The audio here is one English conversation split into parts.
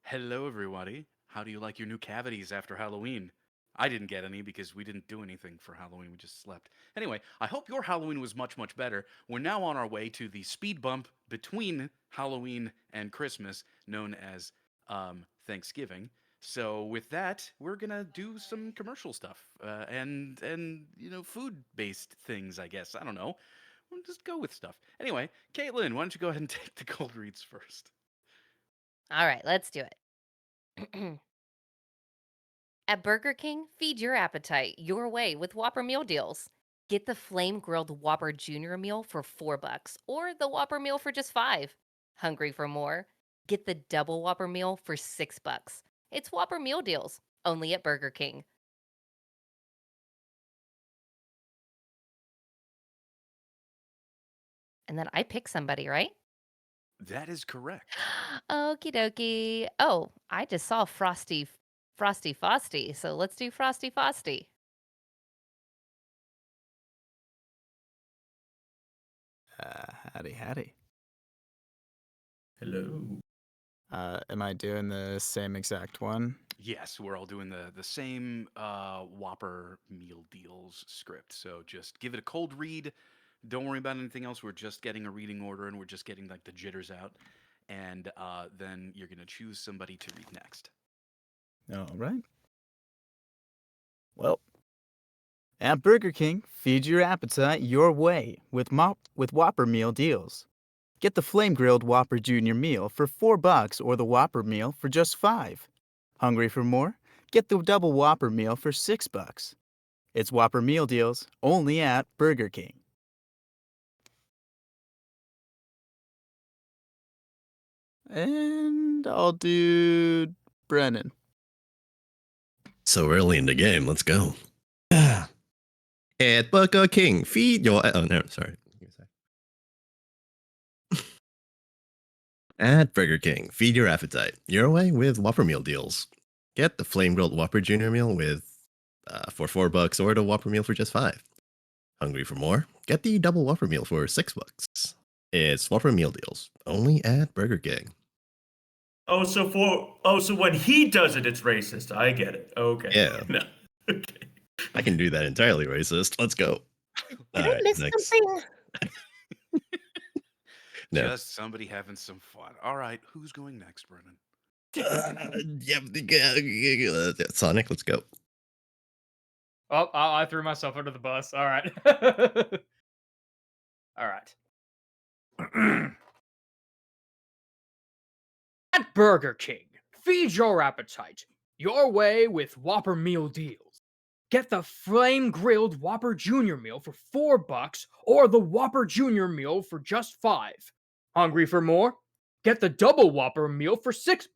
Hello, everybody. How do you like your new cavities after Halloween? I didn't get any because we didn't do anything for Halloween. We just slept. Anyway, I hope your Halloween was much, much better. We're now on our way to the speed bump between Halloween and Christmas, known as Thanksgiving. So with that, we're gonna do some commercial stuff and food based things. I guess I don't know. We'll just go with stuff. Anyway, Caitlin, why don't you go ahead and take the cold reads first? All right, let's do it. At Burger King, feed your appetite your way with Whopper meal deals. Get the flame grilled Whopper Junior meal for $4 or the Whopper meal for just 5. Hungry for more? Get the double Whopper meal for $6. It's Whopper meal deals only at Burger King. And then I pick somebody, right? That is correct. Okie dokie. Oh, I just saw Frosty Frosty, so let's do Frosty Frosty. Howdy, howdy. Hello. Am I doing the same exact one? Yes, we're all doing the same Whopper meal deals script. So just give it a cold read. Don't worry about anything else. We're just getting a reading order and we're just getting like the jitters out. And then you're gonna choose somebody to read next. All right. Well, at Burger King, feed your appetite your way with Whopper meal deals. Get the flame grilled Whopper Junior meal for $4 or the Whopper meal for just 5. Hungry for more? Get the double Whopper meal for $6. It's Whopper meal deals only at Burger King. And I'll do Brennan. So early in the game, let's go. At Burger King, feed your. Oh, no, sorry. At Burger King, feed your appetite your way with Whopper meal deals. Get the flame grilled Whopper Junior meal for $4 or the Whopper meal for just 5. Hungry for more? Get the double Whopper meal for $6. It's Whopper meal deals only at Burger King. So when he does it, it's racist. I get it. Okay. Yeah, No. Okay. I can do that entirely racist. Let's go. All right, next. No. Just somebody having some fun. All right, who's going next, Brennan? Sonic, let's go. Oh, I threw myself under the bus. All right. All right. At Burger King, feed your appetite your way with Whopper meal deals. Get the flame grilled Whopper Junior meal for $4 or the Whopper Junior meal for just 5. Hungry for more? Get the double Whopper meal for $6.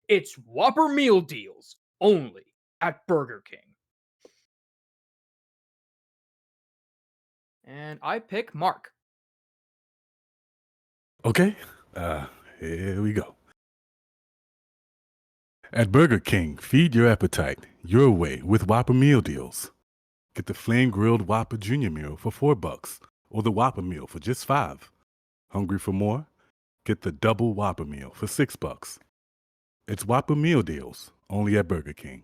It's Whopper meal deals only at Burger King. And I pick Mark. Okay, here we go. At Burger King, feed your appetite your way with Whopper meal deals. Get the flame grilled Whopper Junior meal for $4 or the Whopper meal for just 5. Hungry for more? Get the double Whopper meal for $6. It's Whopper meal deals only at Burger King.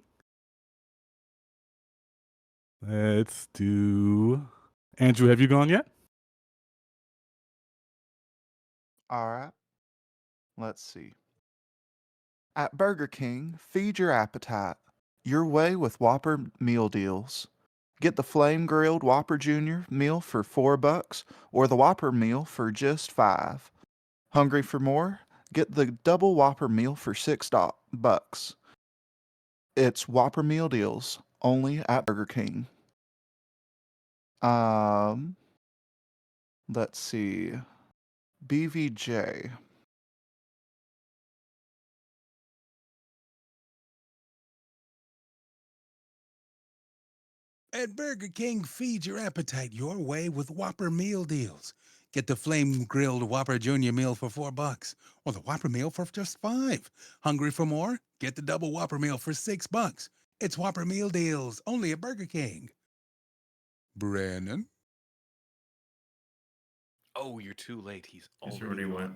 Let's do Andrew. Have you gone yet? All right. Let's see. At Burger King, feed your appetite your way with Whopper meal deals. Get the flame grilled Whopper Junior meal for $4 or the Whopper meal for just 5. Hungry for more? Get the double Whopper meal for $6. It's Whopper meal deals only at Burger King. Um, let's see. BVJ. At Burger King, feed your appetite your way with Whopper meal deals. Get the flame grilled Whopper Junior meal for $4 or the Whopper meal for just 5. Hungry for more? Get the double Whopper meal for $6. It's Whopper meal deals only at Burger King. Brennan. Oh, you're too late. He's He's already already gone. went.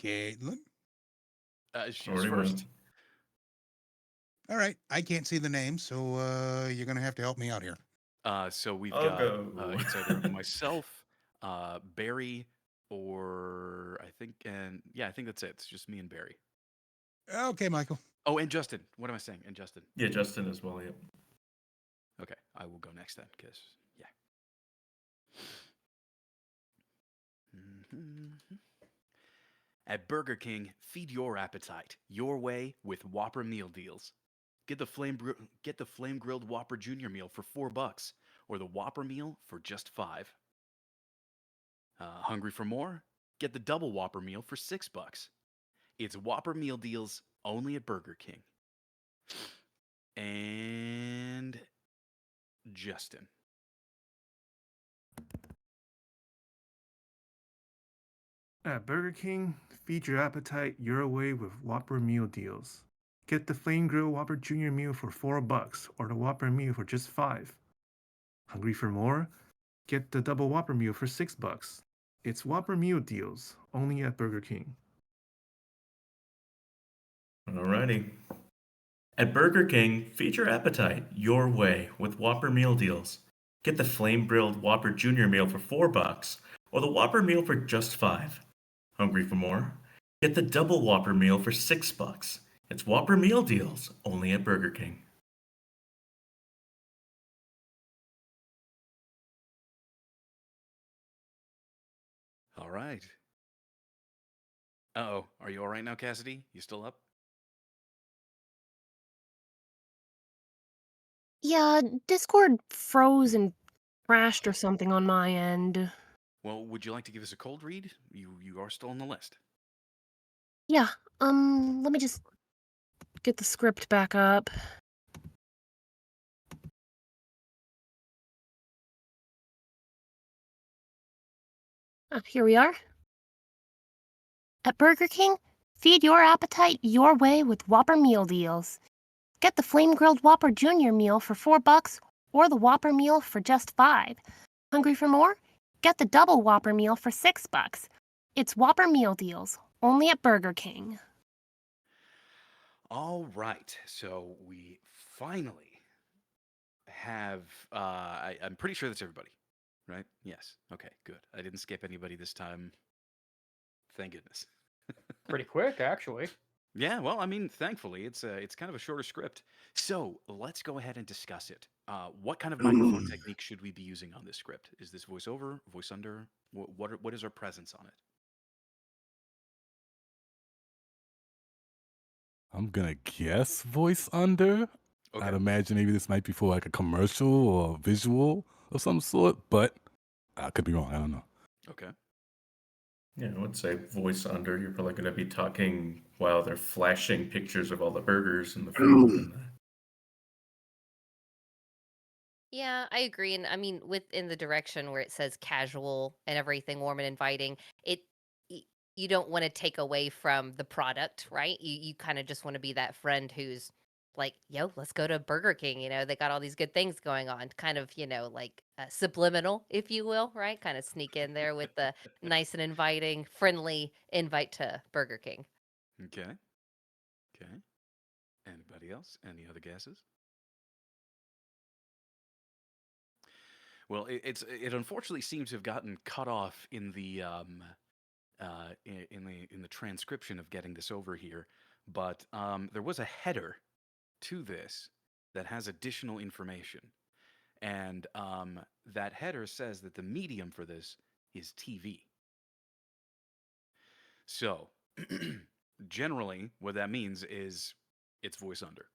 Caitlin. She's Already first. went. All right, I can't see the names, so you're gonna have to help me out here. So we've I'll got go. it's either myself, Barry, or I think that's it. It's just me and Barry. Okay, Michael. Oh, and Justin. What am I saying? And Justin. Yeah, Justin as well. Yep. Okay, I will go next then, because yeah. At Burger King, feed your appetite your way with Whopper meal deals. Get the flame grilled Whopper Junior meal for $4, or the Whopper meal for just 5. Hungry for more? Get the double Whopper meal for $6. It's Whopper meal deals only at Burger King. And Justin. At Burger King, feed your appetite your way with Whopper meal deals. Get the Flame Grill Whopper Junior meal for $4, or the Whopper meal for just 5. Hungry for more? Get the double Whopper meal for $6. It's Whopper meal deals only at Burger King. Alrighty. At Burger King, feed your appetite your way with Whopper meal deals. Get the flame grilled Whopper Junior meal for $4, or the Whopper meal for just 5. Hungry for more? Get the double Whopper meal for $6. It's Whopper meal deals only at Burger King. All right. Uh-oh. Are you all right now, Cassidy? You still up? Yeah, Discord froze and crashed or something on my end. Well, would you like to give us a cold read? You are still on the list. Yeah, let me just get the script back up. Here we are. At Burger King, feed your appetite your way with Whopper meal deals. Get the flame grilled Whopper Junior meal for $4, or the Whopper meal for just 5. Hungry for more? Get the double Whopper meal for $6. It's Whopper meal deals only at Burger King. All right. So we finally have I'm pretty sure that's everybody, right? Yes. Okay, good. I didn't skip anybody this time. Thank goodness. Pretty quick, actually. Yeah, well, I mean, thankfully, it's kind of a shorter script. So let's go ahead and discuss it. What kind of microphone technique should we be using on this script? Is this voiceover, voice under? What is our presence on it? I'm gonna guess voice under. Okay. I'd imagine maybe this might be for like a commercial or visual of some sort, but I could be wrong. I don't know. Okay. Yeah, I would say voice under. You're probably going to be talking while they're flashing pictures of all the burgers and the food and the... Yeah, I agree. And I mean, within the direction where it says casual and everything warm and inviting, it y- you don't want to take away from the product, right? You kind of just want to be that friend who's like, yo, let's go to Burger King. They got all these good things going on. Kind of, like subliminal, if you will, right? Kind of sneak in there with the nice and inviting, friendly invite to Burger King. Okay. Okay. Anybody else? Any other guesses? Well, it unfortunately seems to have gotten cut off in the in the transcription of getting this over here, but there was a header to this that has additional information, and that header says that the medium for this is TV. So, generally, what that means is it's voice under.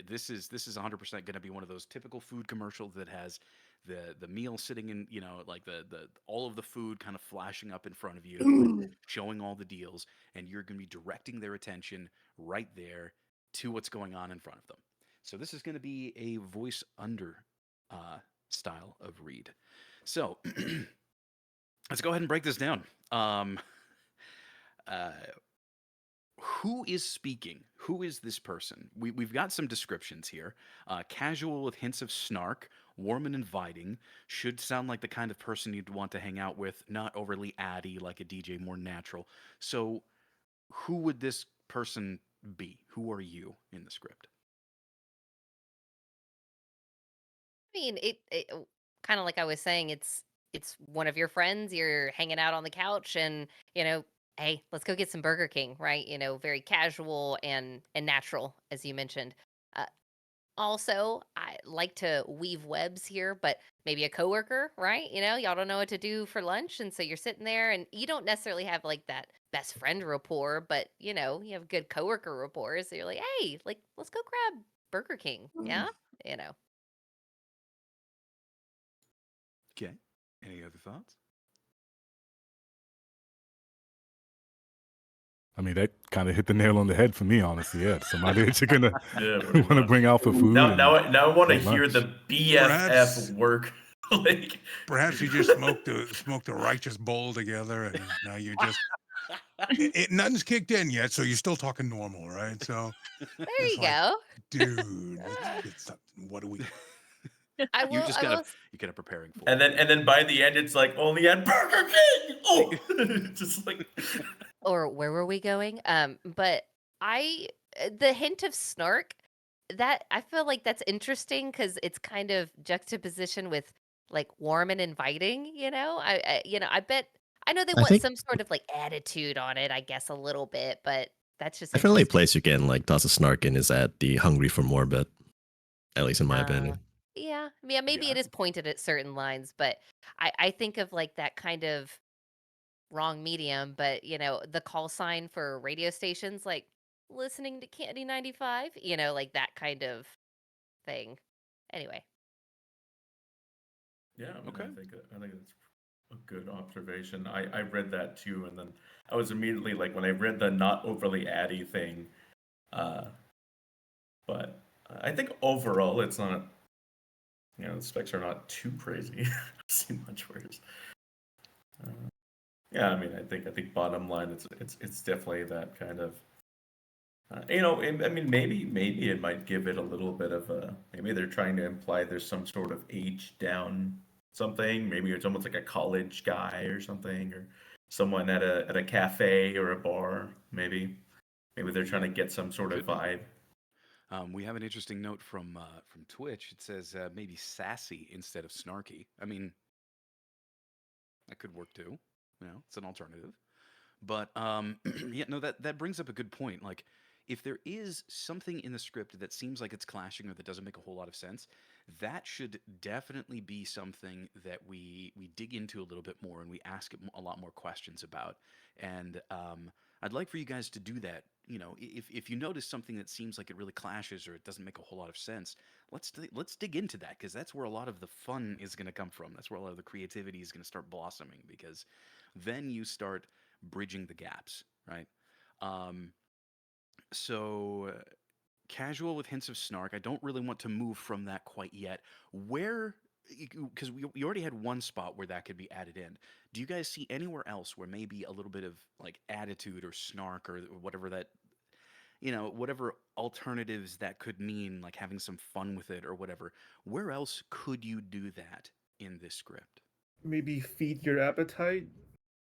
This is 100% going to be one of those typical food commercials that has the meal sitting in, like the all of the food kind of flashing up in front of you and showing all the deals, and you're going to be directing their attention right there to what's going on in front of them. So this is going to be a voice under style of read. So let's go ahead and break this down. Uh, who is speaking? Who is this person? We've got some descriptions here. Casual with hints of snark, warm and inviting, should sound like the kind of person you'd want to hang out with, not overly addy like a DJ, more natural. So, who would this person be? Who are you in the script? mean, it kind of like I was saying, it's one of your friends. You're hanging out on the couch, and hey, let's go get some Burger King, right? Very casual and natural, as you mentioned. Uh, Also, I like to weave webs here, but maybe a coworker, right? Y'all don't know what to do for lunch, and so you're sitting there, and you don't necessarily have like that best friend rapport, but you have good coworker rapport. So you're like, hey, like let's go grab Burger King, yeah, you know. Okay. Any other thoughts? I mean, that kind of hit the nail on the head for me, honestly. Yeah, somebody that you're gonna Yeah, pretty want to much. bring out for food Now I want to at hear lunch. the BFF Perhaps work. Like, perhaps you just smoked a righteous bowl together, and now you just nothing's kicked in yet, so you're still talking normal, right? So There it's you like, go. dude, let's get something. What do we? I You will. just I kind will. of you kind of preparing for and it. then by the end, it's like only at Burger King. Oh, just like Or where were we going? But I the hint of snark, that I feel like that's interesting because it's kind of juxtaposition with like warm and inviting. I bet I know they I want think some sort of like attitude on it, I guess a little bit, but that's just definitely a interesting. place you can like toss a snark in is at the Hungry for More bit, at least in my Uh, opinion. yeah, maybe Yeah. it is pointed at certain lines, but I think of like that kind of wrong medium, but the call sign for radio stations, like listening to Candy 95, like that kind of thing. Anyway, yeah. I mean, Okay. I think that's a good observation. I read that too, and then I was immediately like, when I read the not overly addy thing, uh, but I think overall it's not. The specs are not too crazy. I've seen much worse. Yeah, I mean, I think bottom line, it's definitely that kind of. I mean, maybe it might give it a little bit of a. Maybe they're trying to imply there's some sort of age down something. Maybe it's almost like a college guy or something, or someone at a cafe or a bar. Maybe they're trying to get some sort of Could be. vibe. We have an interesting note from Twitch. It says maybe sassy instead of snarky. I mean, that could work too. It's an alternative. But yeah, no, that brings up a good point. Like, if there is something in the script that seems like it's clashing or that doesn't make a whole lot of sense, that should definitely be something that we dig into a little bit more and we ask it a lot more questions about. And I'd like for you guys to do that. If you notice something that seems like it really clashes or it doesn't make a whole lot of sense, let's dig into that because that's where a lot of the fun is going to come from. That's where a lot of the creativity is going to start blossoming because then you start bridging the gaps, right? Um, so casual with hints of snark. I don't really want to move from that quite yet. Where, because we already had one spot where that could be added in. Do you guys see anywhere else where maybe a little bit of like attitude or snark or whatever that, whatever alternatives that could mean, like having some fun with it or whatever? Where else could you do that in this script? Maybe feed your appetite.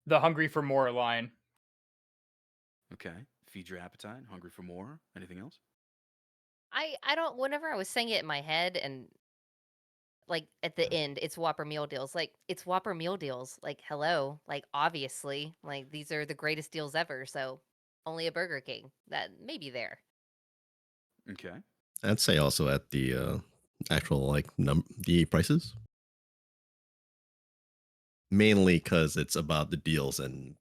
The hungry for more line. Okay. Feed your appetite. Hungry for more. Anything else? I don't. Whenever I was saying it in my head, and like at the end, it's Whopper meal deals. Like it's Whopper meal deals. Like hello, like obviously, like these are the greatest deals ever. So only a Burger King. That may be there. Okay. I'd say also at the actual like the prices, mainly because it's about the deals and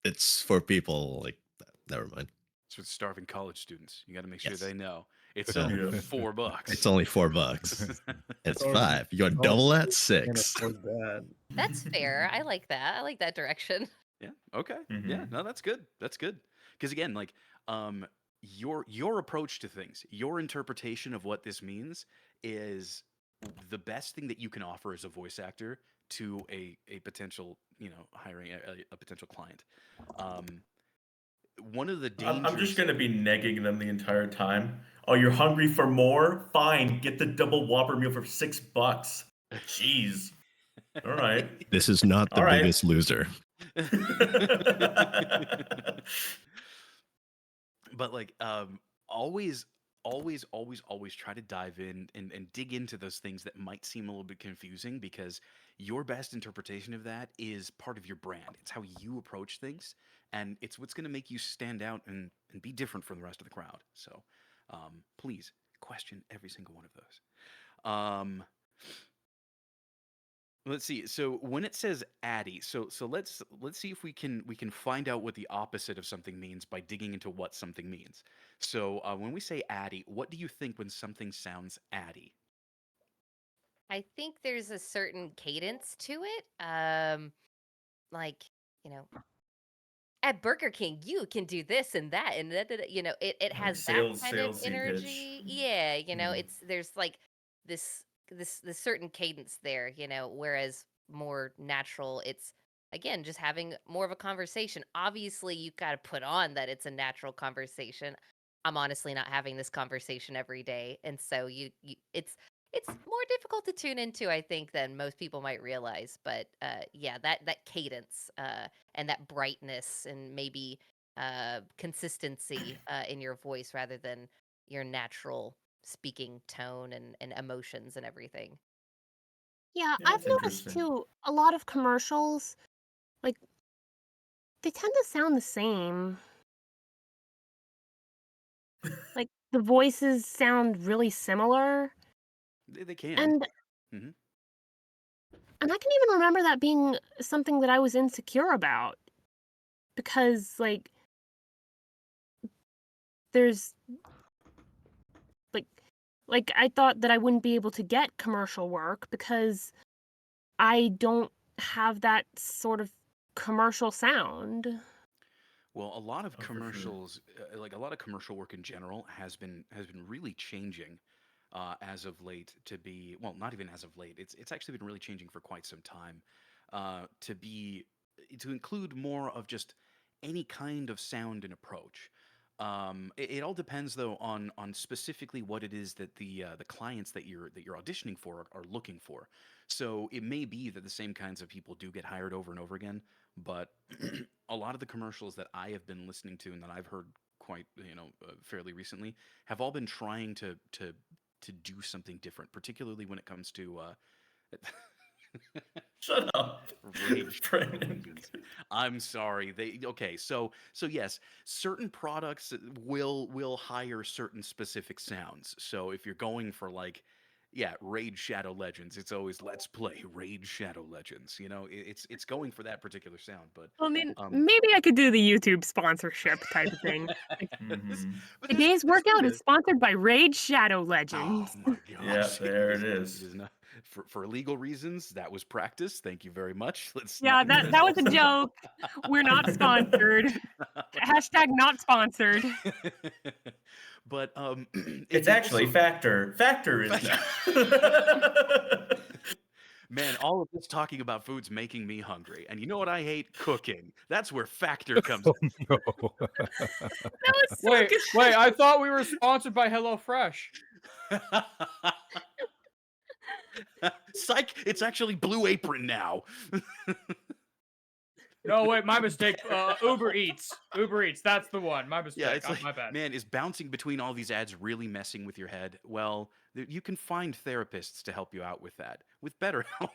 it's for people like that. Never mind. It's with starving college students. You got to make sure Yes. they know it's Yeah. only Yeah. $4. It's only $4. It's Or- 5. You got oh, double that, Can't 6. afford that. That's fair. I like that. I like that direction. Yeah. Okay. Yeah. Mhm. No, that's good. That's good. Because again, like, your approach to things, your interpretation of what this means is the best thing that you can offer as a voice actor to a potential, hiring a potential client. One of the I'm just dangers. gonna be negging them the entire time. Oh, you're hungry for more? Fine, get the double Whopper meal for $6. Jeez. All right. This is not the All right. biggest loser. But like always always try to dive in and dig into those things that might seem a little bit confusing, because your best interpretation of that is part of your brand. It's how you approach things, and it's what's going to make you stand out and be different from the rest of the crowd. So please question every single one of those. Let's see. So when it says Addy, so let's see if we can find out what the opposite of something means by digging into what something means. So when we say Addy, what do you think when something sounds Addy? I think there's a certain cadence to it. Like, you know, at Burger King, you can do this and that, and it Like has that kind of salesy pitch. energy. Yeah, Hmm. there's like this this certain cadence there, whereas more natural, it's again just having more of a conversation. Obviously, you got to put on that it's a natural conversation. I'm honestly not having this conversation every day, and so it's more difficult to tune into, I think, than most people might realize. But yeah, that cadence. And that brightness and maybe consistency in your voice rather than your natural speaking tone and emotions and everything. Yeah, Yeah, I've that's noticed interesting. too, a lot of commercials, like, they tend to sound the same. Like, the voices sound really similar. They can. And Hmm. and I can even remember that being something that I was insecure about because, there's like I thought that I wouldn't be able to get commercial work because I don't have that sort of commercial sound. Well, a lot of Oh, for sure. commercials, like a lot of commercial work in general, has been really changing as of late. To be well, not even as of late. It's actually been really changing for quite some time. To be to include more of just any kind of sound and approach. It all depends though on specifically what it is that the clients that you're auditioning for are looking for. So it may be that the same kinds of people do get hired over and over again, but a lot of the commercials that I have been listening to and that I've heard quite fairly recently have all been trying to do something different, particularly when it comes to Shut up, Rage Shadow Brandon. Legends. I'm sorry. They okay. So yes, certain products will hire certain specific sounds. So if you're going for like, yeah, Raid Shadow Legends, it's always let's play Raid Shadow Legends. It's going for that particular sound. But I mean, um, maybe I could do the YouTube sponsorship type of thing. Like, this- Hmm. but today's the thing workout is is, sponsored by Raid Shadow oh Legends. my Yeah, gosh, there it it is. It is. is not for legal reasons. That was practice. Thank you very much. Let's Yeah, not get that was a ourselves in joke. We're not sponsored. Hashtag not sponsored. but It's it actually also Factor. Factor is fact- now. man, all of this talking about food's making me hungry. And you know what I hate? Cooking. That's where Factor comes Oh, no. That was so Wait, good. wait, I thought we were sponsored by HelloFresh. in. Psych, it's actually Blue Apron now. No, wait, my mistake. Uber Eats. Uber Eats, that's the one. My Yeah, mistake. it's like, My bad. man, is bouncing between all these ads really messing with your head? Well, you can find therapists to help you out with that, with BetterHelp.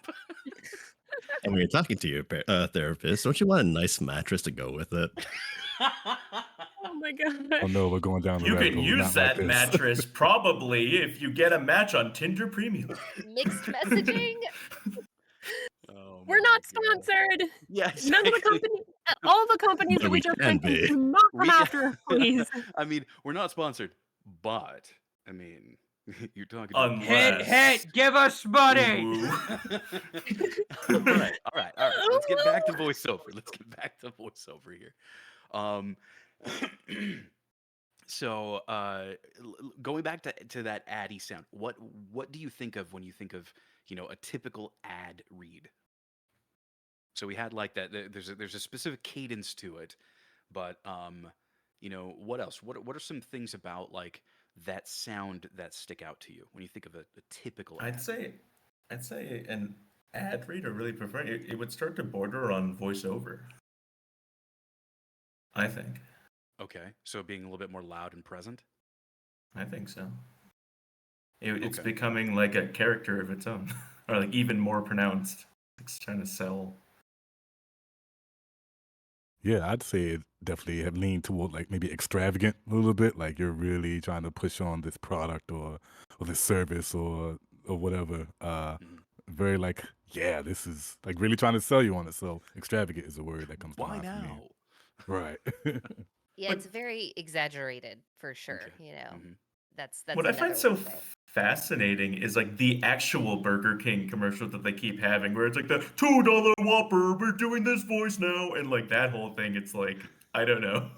And when you're talking to your therapist, don't you want a nice mattress to go with it? Oh my Oh gosh. no, we're going down the You rabbit can hole. use Not like that this. mattress probably if you get a match on Tinder Premium. Mixed messaging. Oh We're my not god. sponsored. Yeah, None of the exactly. all the companies But that we we just can mentioned be. do not come We after us, please. I mean, we're not sponsored, but I mean, you're talking to a Hint, podcast. Unless. hint, give us money. Ooh. All right. Let's get back to voiceover. Let's get back to voiceover here. Um, so going back to that addy sound, what do you think of when you think of a typical ad read? So we had like that. There's a specific cadence to it, but what else? What are some things about like that sound that stick out to you when you think of a typical I'd ad? say I'd say an ad read I really prefer it would start to border on voiceover, I think. Okay, so being a little bit more loud and present. I think so. It's Okay. becoming like a character of its own, or like even more pronounced. It's trying to sell. Yeah, I'd say it definitely have leaned toward like maybe extravagant a little bit. Like you're really trying to push on this product or this service or whatever. Mhm. Very like, yeah, this is like really trying to sell you on it. So extravagant is a word that comes to Why mind for me. now? Right. Yeah, But it's very exaggerated for sure. Okay. hmm That's what I find another way so to say it. fascinating is like the actual Burger King commercial that they keep having, where it's like the $2 Whopper, we're doing this voice now, and like that whole thing. It's like I don't know.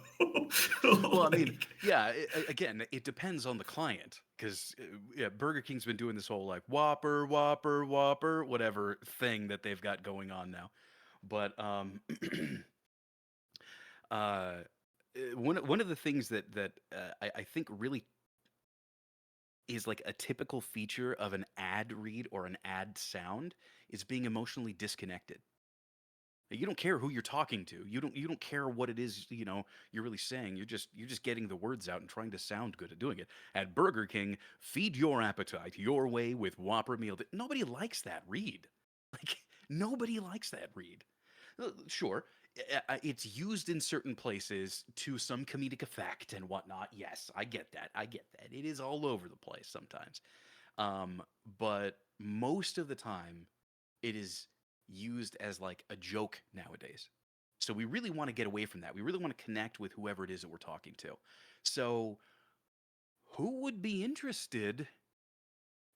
Well, I mean, Like, yeah. Again, it depends on the client because yeah, Burger King's been doing this whole like Whopper, Whopper, Whopper, whatever thing that they've got going on now. But uh, one of the things that I think really is like a typical feature of an ad read or an ad sound is being emotionally disconnected. You don't care who you're talking to. You don't care what it is, you're really saying. You're just getting the words out and trying to sound good at doing it. At Burger King, feed your appetite your way with Whopper meal. Nobody likes that read. Like nobody likes that read. Sure, it's used in certain places to some comedic effect and whatnot. Yes, I get that. I get that. It is all over the place sometimes. Um, but most of the time, it is used as like a joke nowadays. So we really want to get away from that. We really want to connect with whoever it is that we're talking to. So who would be interested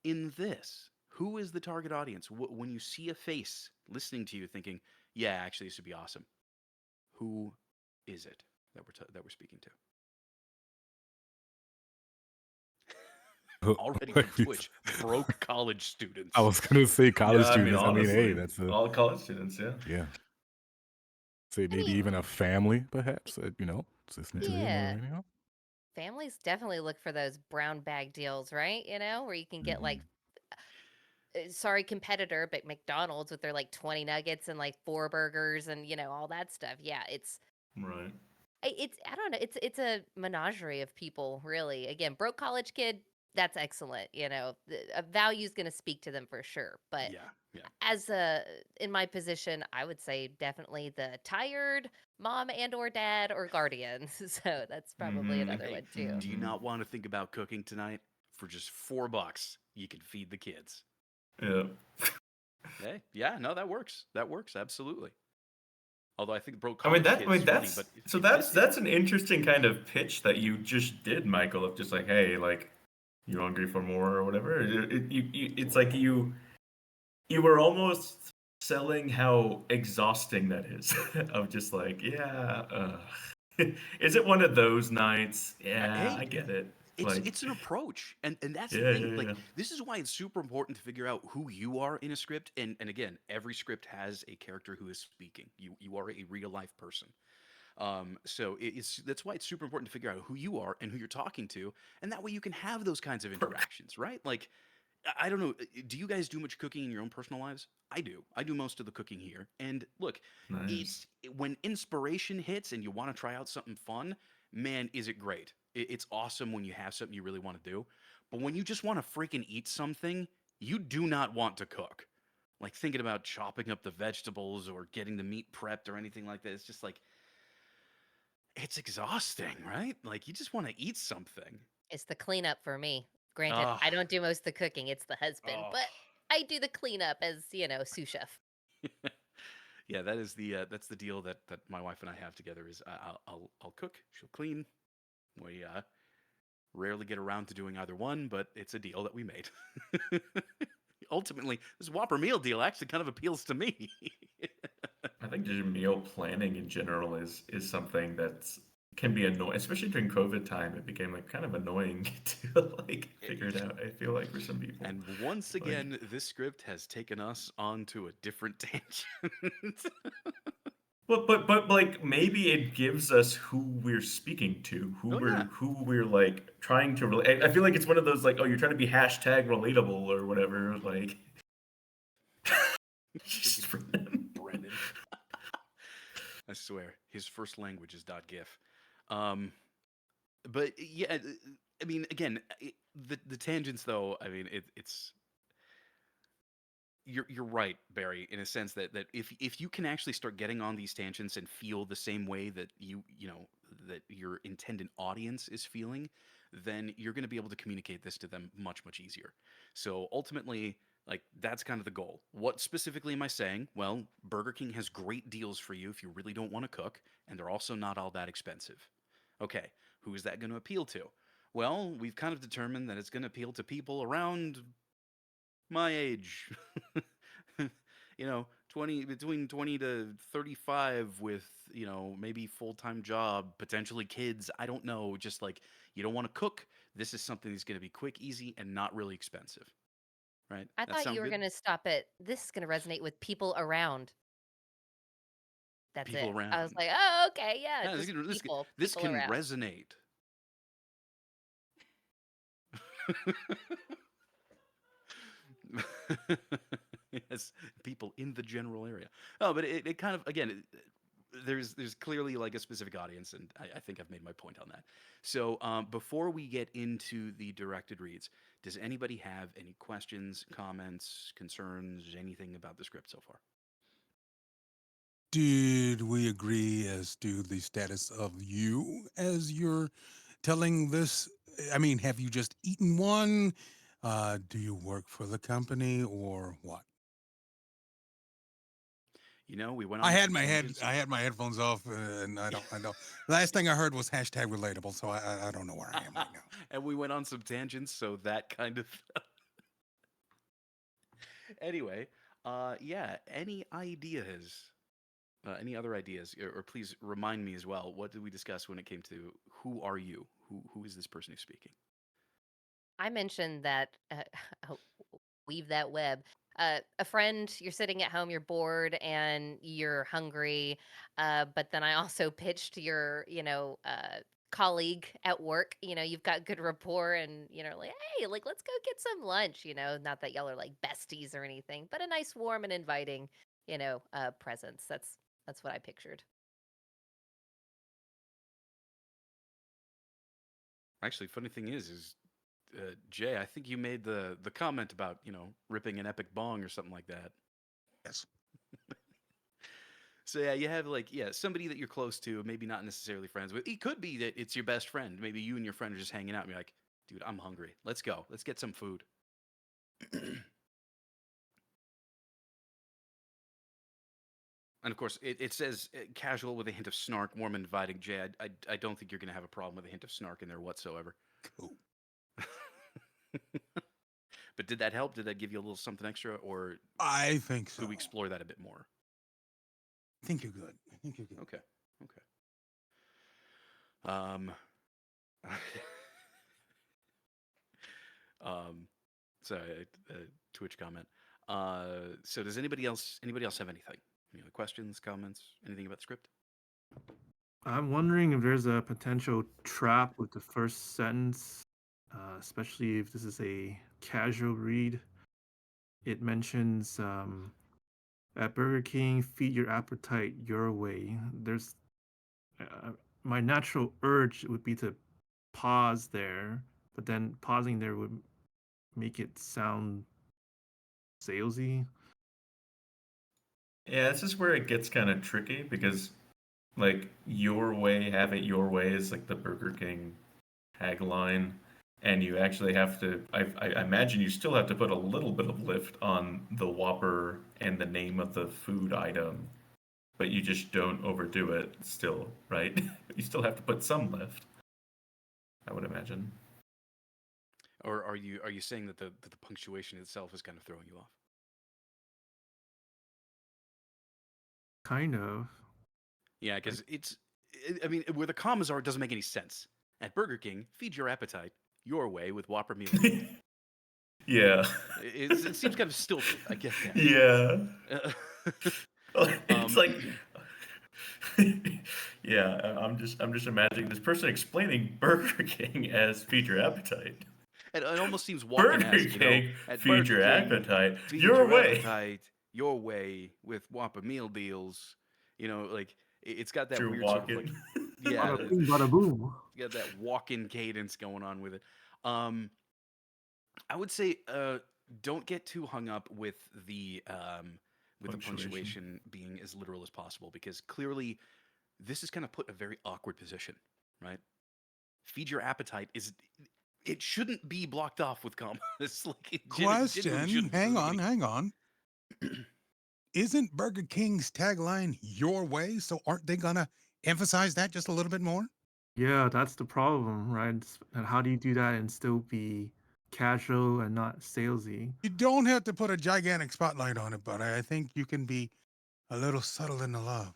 in this? Who is the target audience? When you see a face listening to you thinking, "Yeah, actually this would be awesome." Who is it that we're speaking to? Already from Like Twitch, broke college I students. was gonna say college yeah, I mean, students. I mean, hey, honestly, that's a all college students, yeah. yeah. Say I maybe mean, even a family, perhaps. Listening to him or yeah, anything. families definitely look for those brown bag deals, right? Where you can get like, sorry, competitor, but McDonald's with their like 20 nuggets and like 4 burgers and all that stuff. Yeah, Right. it's I don't know, it's a menagerie of people, really. Again, broke college kid, that's excellent. A value's going to speak to them for sure. But Yeah, yeah. as a in my position, I would say definitely the tired mom and or dad or guardians. So that's probably Mm-hmm. another Hey, one too. do you Mm-hmm. not want to think about cooking tonight? For just $4, you can feed the kids. Yeah. Hey, yeah, no, that works. That works absolutely. Although I think broke I mean college that. I kids mean funny, that's but so if this, that's an interesting kind of pitch that you just did, Michael. Of just like, hey, like, you hungry for more or whatever. It's like you were almost selling how exhausting that is. Of just like, yeah. Is it one of those nights? Yeah, hey, I get it. it's Like, it's an approach, and that's the yeah, thing. yeah, Like yeah. this is why it's super important to figure out who you are in a script. And again, every script has a character who is speaking. You are a real life person. So that's why it's super important to figure out who you are and who you're talking to, and that way you can have those kinds of interactions, right? Like I don't know. Do you guys do much cooking in your own personal lives? I do. I do most of the cooking here. And look, Nice. it's when inspiration hits and you want to try out something fun, man, is it great. It's awesome when you have something you really want to do. But when you just want to freaking eat something, you do not want to cook. Like thinking about chopping up the vegetables or getting the meat prepped or anything like that. It's just like, it's exhausting, right? Like you just want to eat something. It's the cleanup for me. Granted, Oh, I don't do most of the cooking, it's the husband, oh. but I do the cleanup as, sous chef. Yeah, that's the deal that my wife and I have together is I'll cook, she'll clean. We rarely get around to doing either one, but it's a deal that we made. Ultimately, this Whopper meal deal actually kind of appeals to me. I think just meal planning in general is something that's can be annoying, especially during COVID time. It became like kind of annoying to like figure it out. I feel like for some people, And once like, again, this script has taken us onto a different tangent. but like maybe it gives us who we're speaking to, Oh yeah, who we're like trying to relate. I feel like it's one of those like, oh, you're trying to be hashtag relatable or whatever. Like, just for freaking them. Brendan. I swear, his first language is .gif. Um, but yeah, I mean, again, the tangents though. I mean, it's you're right, Barry, in a sense that if you can actually start getting on these tangents and feel the same way that you know that your intended audience is feeling, then you're going to be able to communicate this to them much easier. So ultimately, like that's kind of the goal. What specifically am I saying? Well, Burger King has great deals for you if you really don't want to cook, and they're also not all that expensive. Okay, who is that going to appeal to? Well, we've kind of determined that it's going to appeal to people around my age. You know, 20 between 20 to 35 with, you know, maybe full-time job, potentially kids, I don't know, just like you don't want to cook, this is something that's going to be quick, easy and not really expensive, right? I That thought sound you were good? gonna stop it. This is gonna resonate with people around. That's People it. I was around. like, oh, okay, yeah, Yeah, just this people can around. resonate. Yes, people in the general area. Oh, but it kind of again, there's clearly like a specific audience, and I think I've made my point on that. So before we get into the directed reads, does anybody have any questions, comments, concerns, anything about the script so far? Did we agree as to the status of you as you're telling this? I mean, have you just eaten one? Do you work for the company or what? You know, we went I on had some tangents. I had my headphones off, and I don't. Last thing I heard was hashtag relatable, so I don't know where I am right now. And we went on some tangents, so that kind of. Anyway, yeah. Any ideas? Any other ideas, or please remind me as well. What did we discuss when it came to who are you? Who is this person who's speaking? I mentioned that oh, weave that web. A friend, you're sitting at home, you're bored and you're hungry. But then I also pitched your, colleague at work. You know, you've got good rapport, and like, hey, like let's go get some lunch. Not that y'all are like besties or anything, but a nice, warm, and inviting, presence. That's what I pictured. Actually, funny thing is Jay, I think you made the comment about ripping an epic bong or something like that. Yes. So yeah, you have like somebody that you're close to, maybe not necessarily friends with. It could be that it's your best friend. Maybe you and your friend are just hanging out and you're like, dude, I'm hungry. Let's go. Let's get some food. And of course, it says casual with a hint of snark, warm and inviting. Jay, I don't think you're going to have a problem with a hint of snark in there whatsoever. Cool. But did that help? Did that give you a little something extra, or I think so. could we explore that a bit more? I think you're good. I think you're good. Okay. Okay. Um, sorry, Twitch comment. So does anybody else have anything? Any other questions, comments, anything about the script? I'm wondering if there's a potential trap with the first sentence, especially if this is a casual read. It mentions at Burger King, feed your appetite your way. There's my natural urge would be to pause there, but then pausing there would make it sound salesy. Yeah, this is where it gets kind of tricky because, like, your way, have it your way is like the Burger King tagline, and you actually have to. I imagine you still have to put a little bit of lift on the Whopper and the name of the food item, but you just don't overdo it. Still, right? You still have to put some lift. I would imagine. Or are you saying that the punctuation itself is kind of throwing you off? Kind of. Yeah, because I mean, where the commas are, it doesn't make any sense. At Burger King, feed your appetite your way with Whopper meal deals. Yeah. It seems kind of stilted. I get that. Yeah. It's Um, like yeah, I'm just imagining this person explaining Burger King as feed your appetite. it almost seems Burger Walken-esque, King, At feed Burger your King, appetite feed your your way. appetite your way with Whopper meal deals. Like it's got that Drew weird sort of like, Walken. yeah, Bada bing, bada boom. got that walk-in cadence going on with it. Um, I would say don't get too hung up with the Punctuation. punctuation being as literal as possible because clearly this is kind of put in a very awkward position, right? Feed your appetite is it shouldn't be blocked off with commas. Like it genuinely Question. shouldn't be from Hang the on, beginning. hang on. Isn't Burger King's tagline your way? So aren't they gonna emphasize that just a little bit more? Yeah, that's the problem, right? And how do you do that and still be casual and not salesy? You don't have to put a gigantic spotlight on it, but I think you can be a little subtle in the love.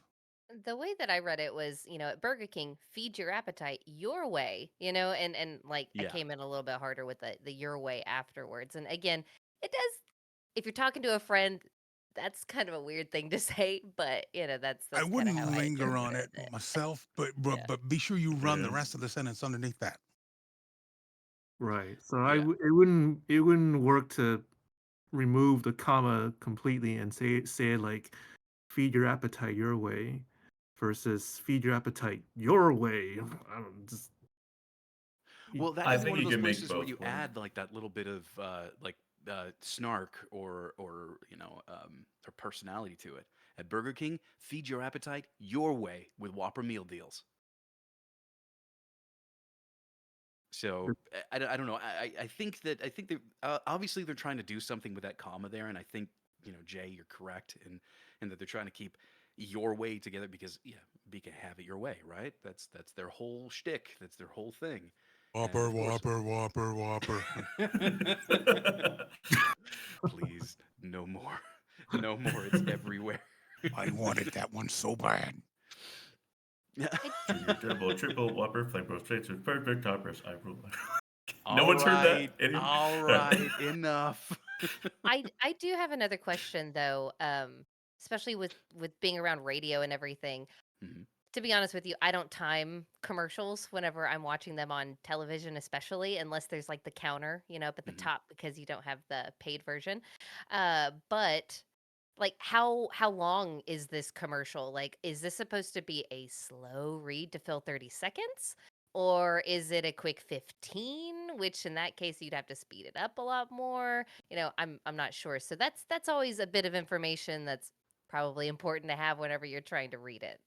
The way that I read it was, at Burger King, feed your appetite your way, and like I Yeah. came in a little bit harder with the your way afterwards. And again, it does if you're talking to a friend, that's kind of a weird thing to say, but that's I kind of wouldn't how I linger on it interpreted it. myself, but Yeah. be sure you run the Yeah. rest of the sentence underneath that. Right. So Yeah. it wouldn't work to remove the comma completely and say it like feed your appetite your way versus feed your appetite your way. I don't just Well, that I could be think one of you those can make places where both you work. add like that little bit of snark or personality to it. At Burger King, feed your appetite your way with Whopper meal deals. So I don't know. I think that obviously they're trying to do something with that comma there, and I think Jay, you're correct in that they're trying to keep your way together because yeah, be can have it your way, right? That's their whole shtick. That's their whole thing, and Whopper, of course. Whopper, Whopper, Whopper. Please, no more, no more. It's everywhere. I wanted that one so bad. Junior double, triple, Whopper, flamethrower steaks with perfect toppers. I rule. No All one's heard right, that? Anyone? all right, enough. I do have another question though, especially with being around radio and everything. Mhm. To be honest with you, I don't time commercials whenever I'm watching them on television, especially unless there's like the counter, up at the Mhm. top because you don't have the paid version. But like how long is this commercial? Like, is this supposed to be a slow read to fill 30 seconds? Or is it a quick 15? Which in that case you'd have to speed it up a lot more. I'm not sure. So that's always a bit of information that's probably important to have whenever you're trying to read it.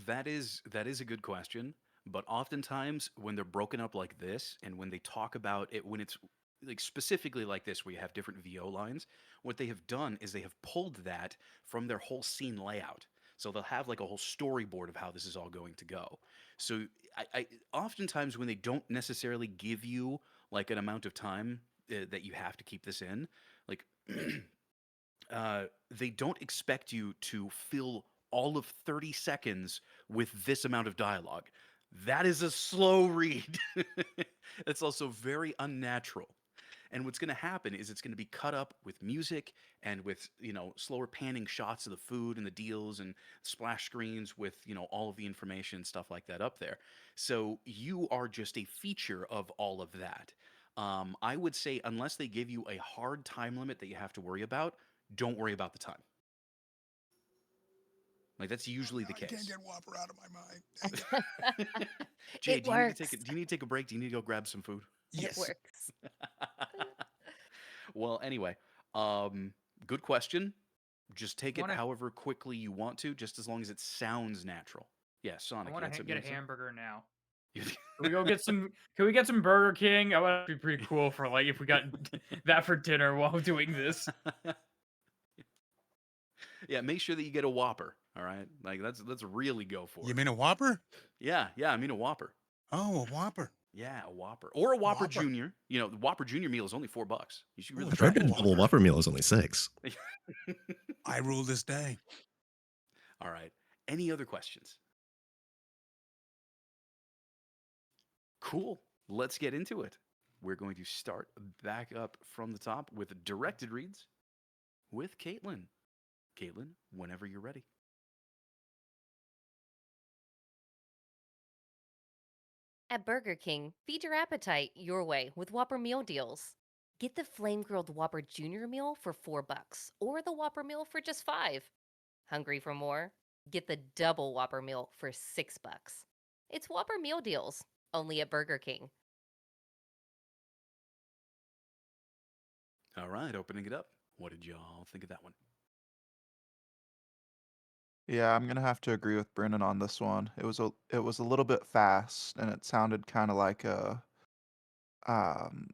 That is a good question, but oftentimes when they're broken up like this and when they talk about it when it's like specifically like this where you have different VO lines, what they have done is they have pulled that from their whole scene layout. So they'll have like a whole storyboard of how this is all going to go. So I oftentimes when they don't necessarily give you like an amount of time that you have to keep this in, like they don't expect you to fill all of 30 seconds with this amount of dialogue. That is a slow read. It's also very unnatural. And what's going to happen is it's going to be cut up with music and with, slower panning shots of the food and the deals and splash screens with, all of the information and stuff like that up there. So you are just a feature of all of that. I would say, unless they give you a hard time limit that you have to worry about, don't worry about the time. Like that's Oh, usually now the I can't case. get Whopper out of my mind. Dang it. Jay, It works. do you need to take a break? Do you need to go grab some food? It Yes. works. Well, anyway, um, good question. Just take it Wanna however quickly you want to, just as long as it sounds natural. Yeah, I Sonic, you want had to something get you a want to hamburger now. say? Can we go get some? Can we get some Burger King? I want to be pretty cool for like if we got that for dinner while doing this. Yeah, make sure that you get a Whopper. All right, like let's really go for You it. mean a Whopper? Yeah, I mean a Whopper. Oh, a Whopper. Yeah, a Whopper or a Whopper Whopper. Junior. The Whopper Junior meal is only $4. You should Oh, really a try I've heard it. a double Whopper. Whopper meal is only 6. I rule this day. All right. Any other questions? Cool. Let's get into it. We're going to start back up from the top with directed reads with Caitlin. Caitlin, whenever you're ready. At Burger King, feed your appetite your way with Whopper meal deals. Get the flame grilled Whopper Junior meal for $4 or the Whopper meal for just 5. Hungry for more? Get the double Whopper meal for $6. It's Whopper meal deals. only at Burger King. All right, opening it up. What did y'all think of that one? Yeah, I'm gonna have to agree with Brennan on this one. It was a little bit fast, and it sounded kind of like a um.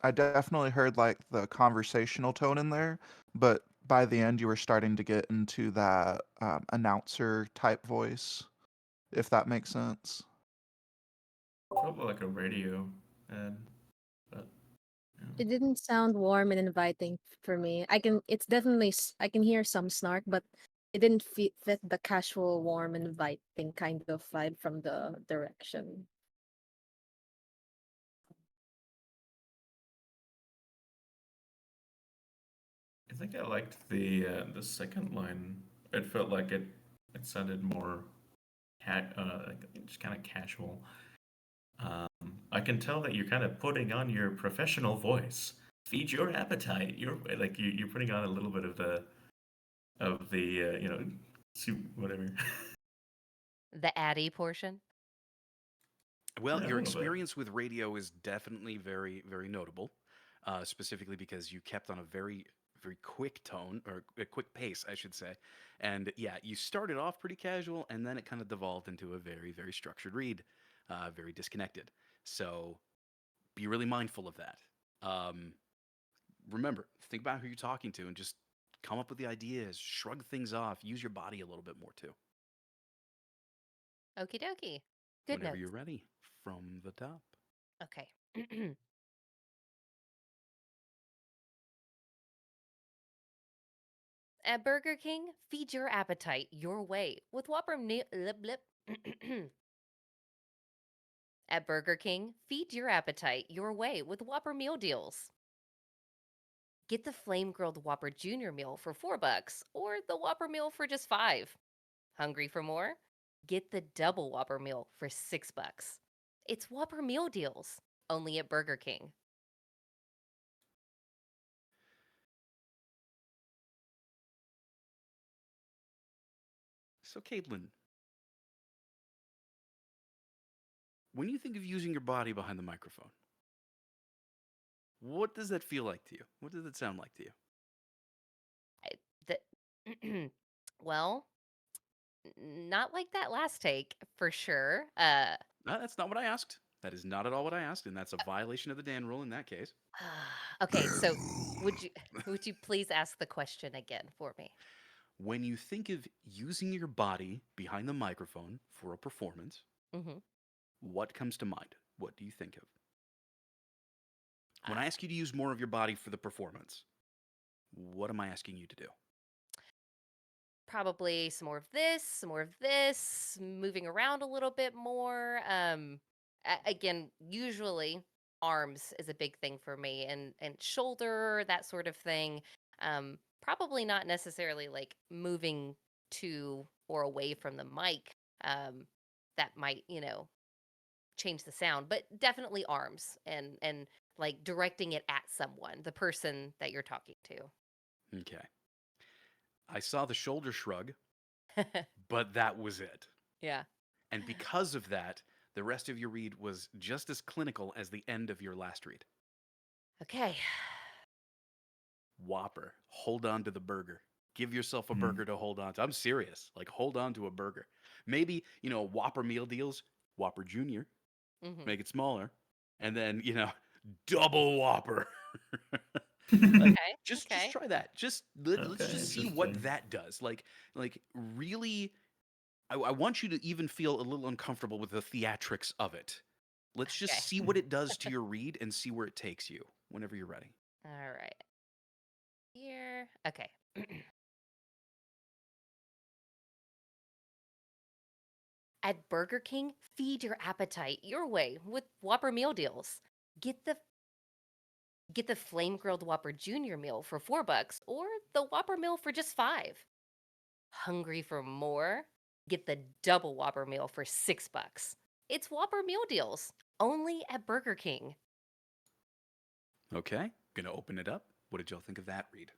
I definitely heard like the conversational tone in there, but by the end you were starting to get into that announcer type voice, if that makes sense. Probably like a radio ad, but yeah. It didn't sound warm and inviting for me. It's definitely, I can hear some snark, but it didn't fit the casual, warm, and inviting kind of vibe from the direction. I think I liked the second line. It felt like it sounded more like just kind of casual. I can tell that you're kind of putting on your professional voice. Feed your appetite. You're putting on a little bit of the whatever. The Addy portion. Well, Yeah, a your little bit. experience with radio is definitely very, very notable, specifically because you kept on a very, very quick tone, or a quick pace, I should say. And yeah, you started off pretty casual, and then it kind of devolved into a very, very structured read, very disconnected. So be really mindful of that. Um, Remember, think about who you're talking to, and just come up with the ideas, shrug things off, use your body a little bit more too. Okie dokie. Good Whenever notes. you're ready, from the top. Okay. At Burger King, feed your appetite your way with Whopper lip lip. At Burger King, feed your appetite your way with Whopper meal deals. Get the flame grilled Whopper Junior meal for $4 or the Whopper meal for just 5. Hungry for more? Get the double Whopper meal for $6. It's Whopper meal deals, only at Burger King. So, Caitlin, when you think of using your body behind the microphone, what does that feel like to you? What does it sound like to you? The well, not like that last take for sure. No, that's not what I asked. That is not at all what I asked, and that's a violation of the Dan rule in that case. Okay, so would you would you please ask the question again for me? When you think of using your body behind the microphone for a performance, Hmm. what comes to mind? What do you think of? When Uh, I ask you to use more of your body for the performance, what am I asking you to do? Probably some more of this, moving around a little bit more. Again, usually arms is a big thing for me, and shoulder, that sort of thing. Probably not necessarily like moving to or away from the mic. That might, change the sound, but definitely arms and like directing it at someone, the person that you're talking Okay. I saw the shoulder shrug, to. but that was it. Yeah. And because of that, the rest of your read was just as clinical as the end of your last read. Okay. Whopper, hold on to the burger. Give yourself a Hmm. burger to hold on to. I'm serious. Like, hold on to a burger. Maybe, Whopper meal deals, Whopper Jr., Hmm. make it smaller. And then, double Whopper. Like, Okay. just Okay. try that. Let's Okay, just see what interesting. that does. Like really, I want you to even feel a little uncomfortable with the theatrics of it. Let's just Okay. see what it does to your read and see where it takes you whenever you're ready. All right. Here. Okay. At Burger King, feed your appetite your way with Whopper meal deals. Get the get the flame grilled Whopper Junior meal for $4 or the Whopper meal for just 5. Hungry for more? Get the double Whopper meal for $6. It's Whopper meal deals, only at Burger King. Okay, gonna open it up. What did y'all think of that read?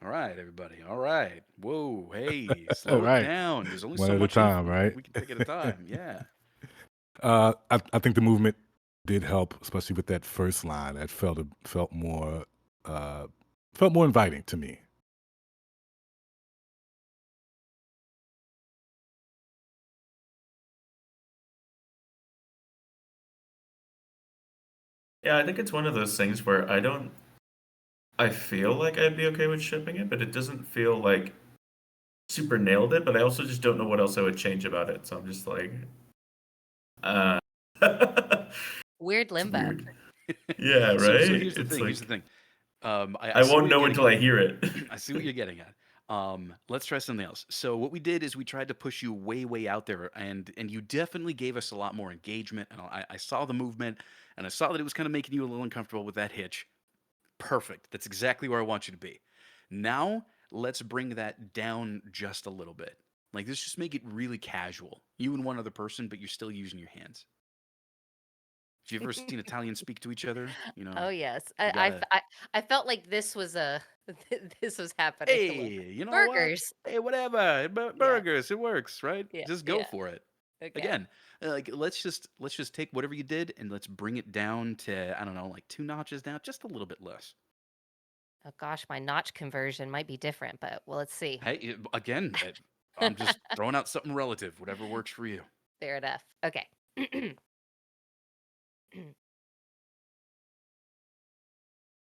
All right, everybody. All right. Whoa. Hey, All slow it right. down. There's only One so at a much info time, right? we can take at a time. Yeah. I think the movement did help, especially with that first line. That uh, felt more inviting to me. Yeah, I think it's one of those things where I feel like I'd be okay with shipping it, but it doesn't feel like super nailed it, but I also just don't know what else I would change about it. So I'm just like, uh, Weird it's limbo. weird. Yeah, So right? here's the It's thing. Here's the like, thing. I I see won't what you're know getting until at. I hear it. I see what you're getting at. Let's try something else. So what we did is we tried to push you way out there, and you definitely gave us a lot more engagement. And I saw the movement, and I saw that it was kind of making you a little uncomfortable with that hitch. Perfect. That's exactly where I want you to be. Now let's bring that down just a little bit. Like let's just make it really casual. You and one other person, but you're still using your hands. Have you ever seen Italians speak to each other? You know, Oh yes, you gotta. I felt like this was a this was happening a little Hey, bit. you know what? Burgers. Hey, whatever. Yeah, Burgers, it works, right? yeah, Just go yeah. for it. Okay. Again, like let's just take whatever you did and let's bring it down to I don't know, like 2 notches down, just a little bit less. Oh gosh, my notch conversion might be different, but well, let's see. Hey, again, I'm just throwing out something relative, whatever works for you. Fair enough. Okay.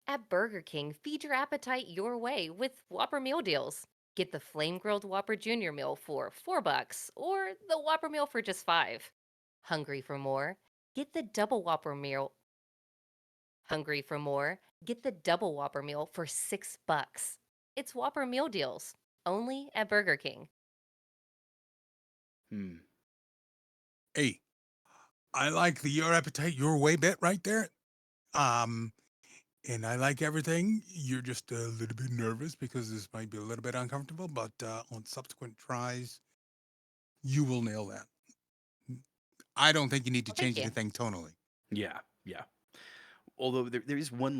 At Burger King, feed your appetite your way with Whopper meal deals. Get the flame grilled Whopper Junior meal for $4 or the Whopper meal for just 5. Hungry for more? Get the double Whopper meal. Hungry for more? Get the double Whopper meal for $6. It's Whopper meal deals only at Burger King. Hmm. Hey, I like the your appetite your way bit right there. Um, and I like everything. You're just a little bit nervous because this might be a little bit uncomfortable, but on subsequent tries, you will nail that. I don't think you need to Well, thank change you. anything tonally. Yeah, yeah. Although there is one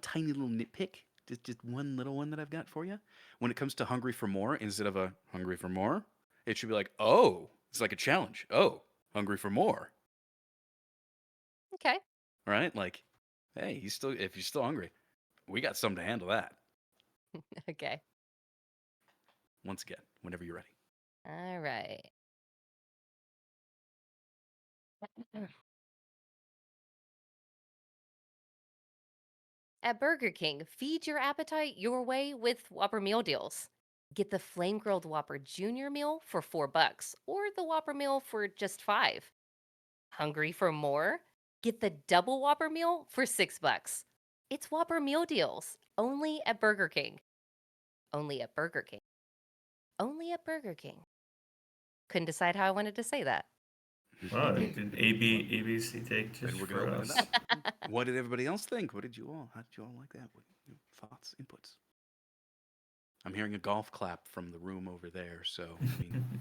tiny little nitpick, just one little one that I've got for you. When it comes to hungry for more, instead of a hungry for more, it should be like, oh, it's like a challenge. Oh, hungry for more, Okay. right? Like, hey, if you're still hungry, we got something to handle that. Okay. Once again, whenever you're ready. All right. At Burger King, feed your appetite your way with Whopper meal deals. Get the flame grilled Whopper Junior meal for $4 or the Whopper meal for just 5. Hungry for more? Get the double Whopper meal for $6. It's Whopper meal deals only at Burger King. Only at Burger King. Only at Burger King. Couldn't decide how I wanted to say that. Wow, did Well, ABC take just then we're gonna for open it us? up. What did everybody else think? How did you all like that? What thoughts, inputs? I'm hearing a golf clap from the room over there, so I mean,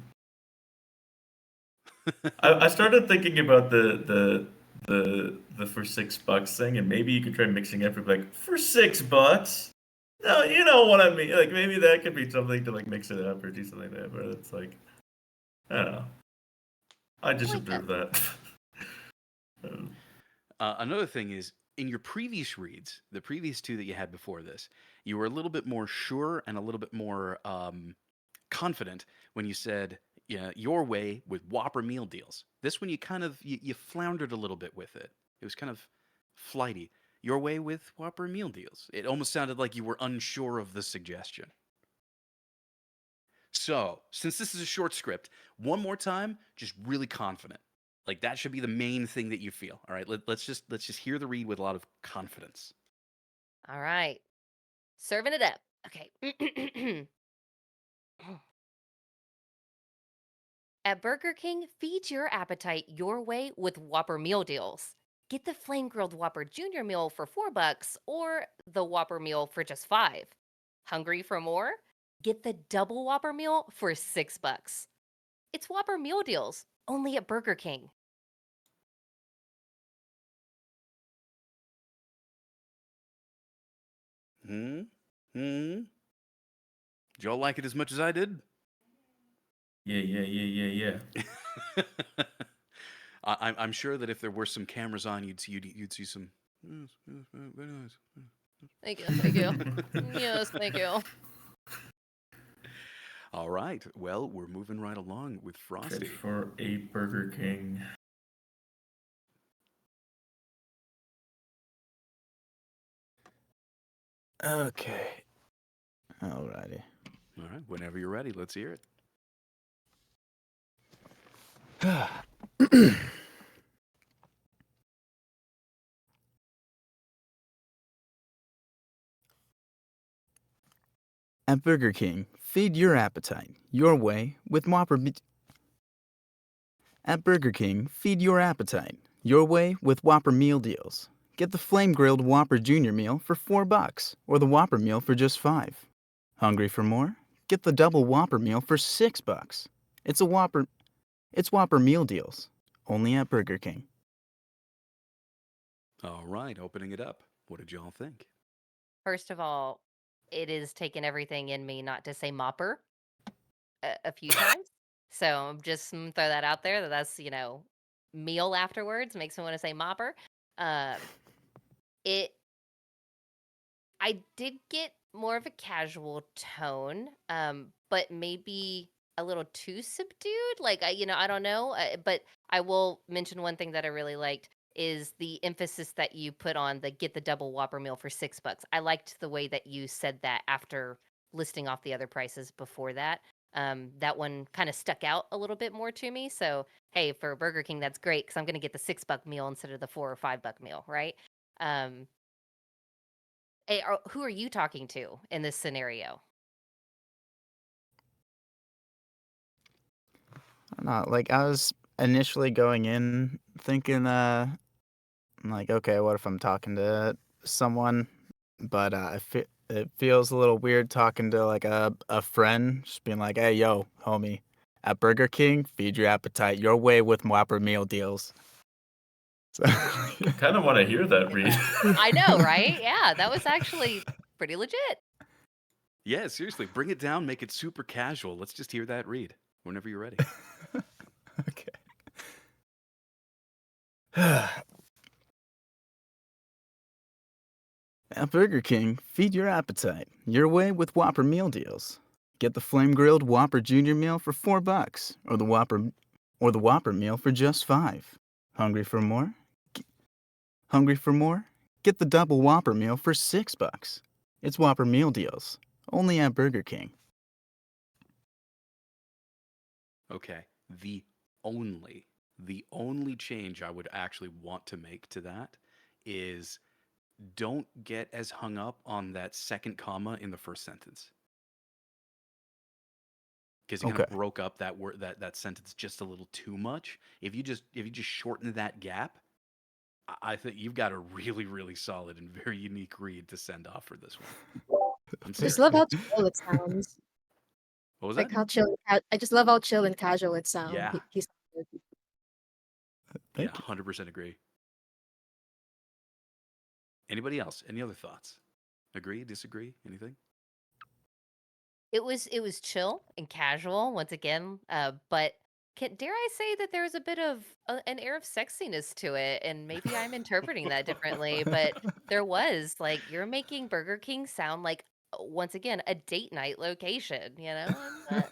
I started thinking about the for $6 thing, and maybe you could try mixing it with like for $6. No, you know what I mean. Like maybe that could be something to like mix it up or do something like that. But it's like I don't know. I I just like that. observed that. Um, another thing is in your previous reads, the previous two that you had before this, you were a little bit more sure and a little bit more confident when you said, "Yeah, your way with Whopper meal deals." This one, you floundered a little bit with it. It was kind of flighty. Your way with Whopper meal deals. It almost sounded like you were unsure of the suggestion. So, since this is a short script, one more time, just really confident. Like that should be the main thing that you feel. All right, let's just hear the read with a lot of confidence. All right. Serving it up. Okay. At Burger King, feed your appetite your way with Whopper meal deals. Get the flame grilled Whopper Junior meal for $4 or the Whopper meal for just 5. Hungry for more? Get the double Whopper meal for $6. It's Whopper meal deals only at Burger King. Hmm. Hmm. Did y'all like it as much as I did? Yeah. I'm sure that if there were some cameras on, you'd see some. "Yes, yes, very nice." Thank you. Thank you. Yes, thank you. All right. Well, we're moving right along with Frosty. Good for a Burger King. Okay. Alrighty. All right. Whenever you're ready, let's hear it. At Burger King, feed your appetite your way with Whopper. At Burger King, feed your appetite your way with Whopper meal deals. Get the flame grilled Whopper Junior meal for $4 or the Whopper meal for just $5. Hungry for more? Get the double Whopper meal for $6. It's Whopper meal deals, only at Burger King. All right. Opening it up. What did y'all think? First of all, it is taking everything in me not to say mopper a few times. So I'm just throw that out there that's, meal afterwards makes me want to say mopper. Um, it I did get more of a casual tone, but maybe a little too subdued. Like I don't know, but I will mention one thing that I really liked is the emphasis that you put on the get the double Whopper meal for $6. I liked the way that you said that after listing off the other prices before that. That one kind of stuck out a little bit more to me. So hey, for Burger King, that's great because I'm going to get the $6 meal instead of the $4 or $5 meal, right? Um, Hey, who are you talking to in this scenario? Not like I was initially going in thinking, like, okay, what if I'm talking to someone, but it feels a little weird talking to like a friend, just being like, hey, yo, homie, at Burger King, feed your appetite your way with Whopper meal deals. So, I kind of want to hear that, Reed. I know, right? Yeah, that was actually pretty legit. Yeah, seriously. Bring it down. Make it super casual. Let's just hear that read whenever you're ready. okay. At Burger King, feed your appetite your way with Whopper meal deals. Get the flame grilled Whopper Junior meal for $4 or the Whopper meal for just $5. Hungry for more? Hungry for more? Get the double Whopper meal for $6. It's Whopper meal deals, only at Burger King. Okay. The only change I would actually want to make to that is don't get as hung up on that second comma in the first sentence. Because you kind Okay. of broke up that word that sentence just a little too much. If you just shorten that gap, I think you've got a really, really solid and very unique read to send off for this one. I'm I just serious. love how chill it sounds. What was Like that? how chill. I just love how chill and casual it sounds. Yeah. He's Yeah, Thank you. 100% agree. Anybody else? Any other thoughts? Agree? Disagree? Anything? It was chill and casual once again, but dare I say that there was a bit of an air of sexiness to it, and maybe I'm interpreting that differently, but there was like you're making Burger King sound like once again a date night location, and I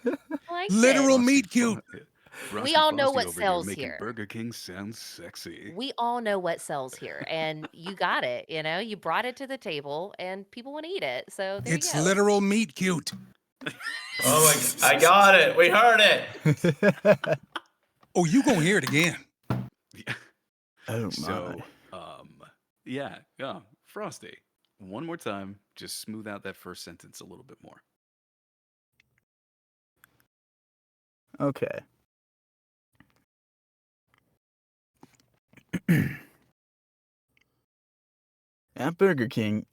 liked it. Literal meat cute. We all know Frosty what over here sells making here. Burger King sound sexy. We all know what sells here, and you got it. You brought it to the table, and people want to eat it. So there It's you go. literal meat cute. Oh my! I got it. We heard it. Oh, you gonna hear it again. Oh So, my. yeah, Frosty. One more time, just smooth out that first sentence a little bit more. Okay. At Burger King,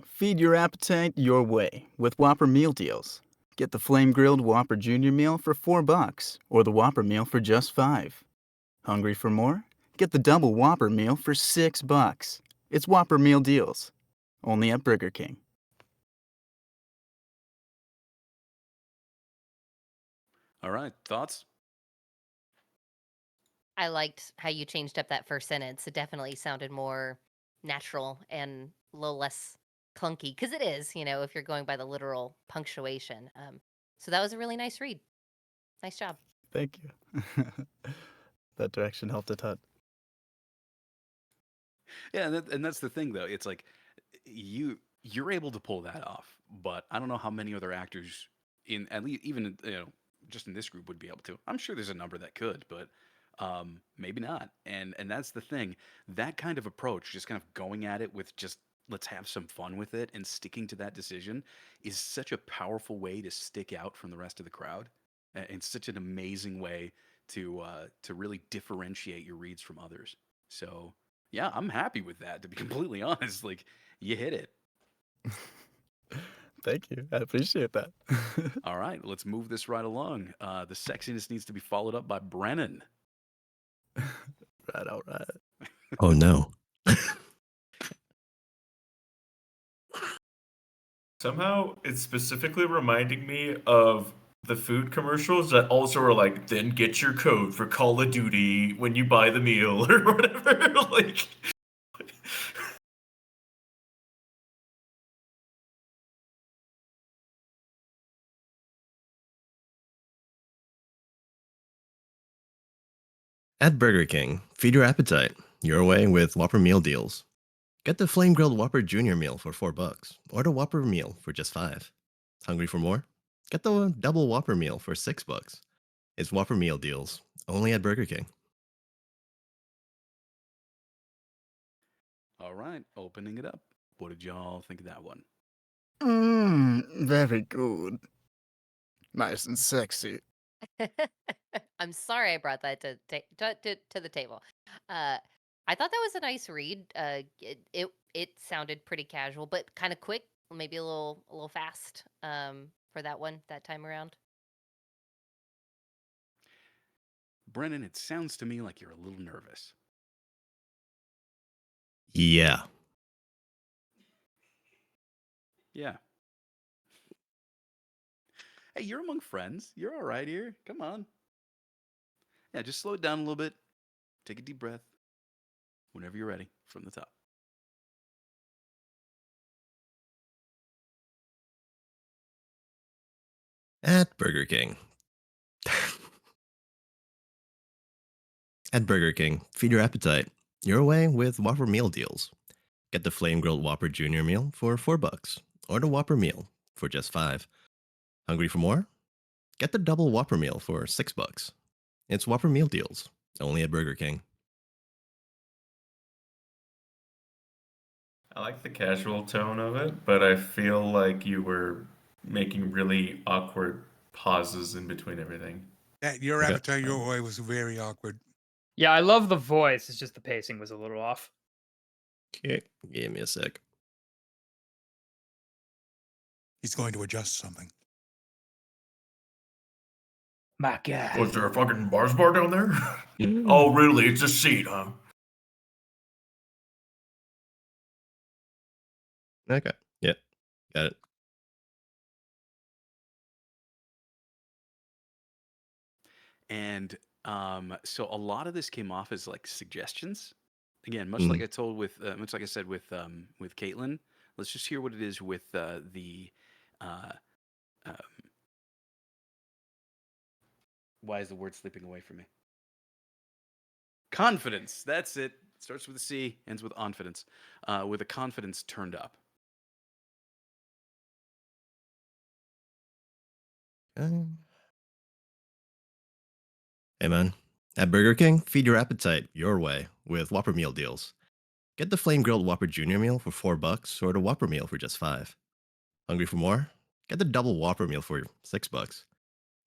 feed your appetite your way with Whopper meal deals. Get the flame grilled Whopper Junior meal for $4 or the Whopper meal for just $5. Hungry for more? Get the double Whopper meal for $6. It's Whopper meal deals, only at Burger King. All right, thoughts? I liked how you changed up that first sentence. It definitely sounded more natural and a little less clunky because it is, if you're going by the literal punctuation. So that was a really nice read. Nice job. Thank you. That direction helped a ton. Yeah, and that's the thing though. It's like you're able to pull that off, but I don't know how many other actors in at least even just in this group would be able to. I'm sure there's a number that could, but maybe not. And that's the thing. That kind of approach, just kind of going at it with just let's have some fun with it and sticking to that decision is such a powerful way to stick out from the rest of the crowd. And such an amazing way to really differentiate your reads from others. So yeah, I'm happy with that. To be completely honest, like you hit it. Thank you. I appreciate that. All right, let's move this right along. The sexiness needs to be followed up by Brennan. Right, all right. Oh no. Somehow it's specifically reminding me of the food commercials that also are like, then get your code for Call of Duty when you buy the meal or whatever. Like, At Burger King, feed your appetite your way with Whopper meal deals. Get the flame grilled Whopper Junior meal for $4, or the Whopper meal for just 5. Hungry for more? Get the double Whopper meal for $6. It's Whopper meal deals only at Burger King. All right, opening it up. What did y'all think of that one? Very good. Nice and sexy. I'm sorry I brought that to the table. I thought that was a nice read. It sounded pretty casual, but kind of quick, maybe a little fast. For that one that time around. Brennan, it sounds to me like you're a little nervous. Yeah. Yeah. Hey, you're among friends. You're all right here. Come on. Yeah, just slow it down a little bit. Take a deep breath. Whenever you're ready, from the top. At Burger King. At Burger King, feed your appetite your way with Whopper meal deals. Get the flame grilled Whopper Junior meal for $4, or the Whopper meal for just 5. Hungry for more? Get the double Whopper meal for $6. It's Whopper meal deals only at Burger King. I like the casual tone of it, but I feel like you were making really awkward pauses in between everything. That your Okay. appetite your way was very awkward. Yeah, I love the voice. It's just the pacing was a little off. Okay, give me a sec. He's going to adjust something. My God. Was there a fucking Mars bar down there? Oh, really? It's a seat, huh? Okay, yeah, got it. And so a lot of this came off as like suggestions. Again, much like Mhm. I told much like I said with Caitlin. Let's just hear what it is with the. Uh, um, why is the word slipping away from me? Confidence. That's it. Starts with a C, ends with confidence. With a confidence turned up. Hey man, at Burger King, feed your appetite your way with Whopper meal deals. Get the flame grilled Whopper Junior meal for $4, or the Whopper meal for just 5. Hungry for more? Get the double Whopper meal for $6.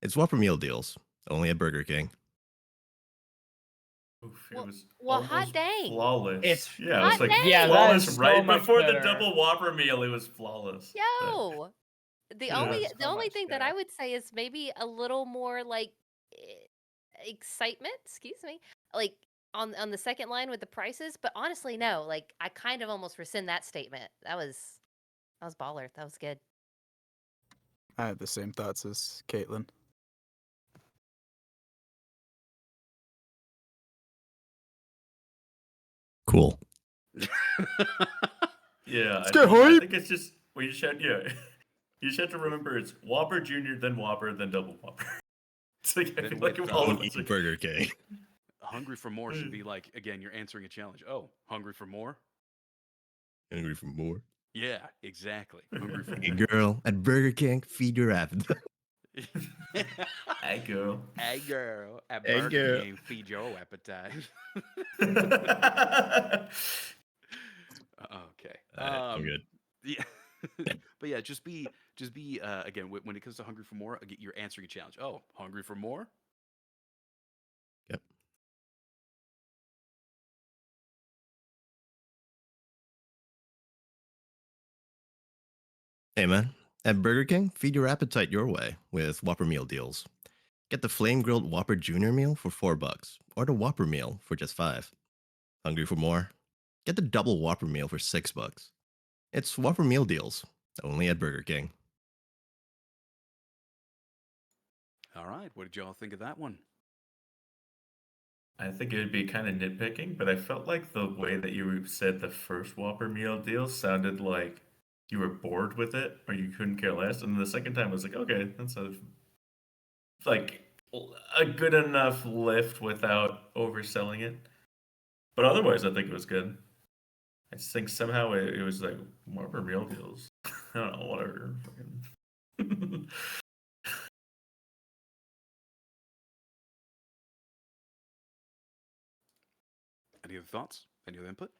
It's Whopper meal deals only at Burger King. Oof, it Well, was well, hot almost dang. flawless. It's Yeah, it hot was like dang. Yeah, that flawless is so right much before the better. double Whopper meal. It was flawless. But, Yo. The Yeah. only So the only much thing that I better. would say is maybe a little more like excitement, excuse me, like on the second line with the prices, but honestly no, like I kind of almost rescind that statement. That was baller. That was good. I have the same thoughts as Caitlin. Cool. Yeah, Let's I get think I hype. think it's just we just had you just have to remember it's Whopper Junior, then Whopper, then Double Whopper. It's like I Then feel like with, all Don't of it's eat like Burger King. Hungry for more should be like, again, you're answering a challenge. Oh, hungry for more? Hungry for more? Yeah, exactly. Hungry for Hey, more. girl, at Burger King, feed your appetite. Hey girl. Hey girl, at Hey, Burger girl. King, feed your appetite. Okay. I'm good. Yeah. But yeah, just be again when it comes to hungry for more, you're answering a challenge. Oh, hungry for more? Yep. Hey, man. At Burger King, feed your appetite your way with Whopper meal deals. Get the flame grilled Whopper Junior meal for $4, or the Whopper meal for just $5. Hungry for more? Get the double Whopper meal for $6. It's Whopper meal deals, only at Burger King. All right. What did y'all think of that one? I think it would be kind of nitpicking, but I felt like the way that you said the first Whopper meal deal sounded like you were bored with it or you couldn't care less, and the second time I was like, okay, that's like a good enough lift without overselling it. But otherwise, I think it was good. I just think somehow it was like Whopper meal deals. I don't know, whatever. Any other thoughts? Any other input?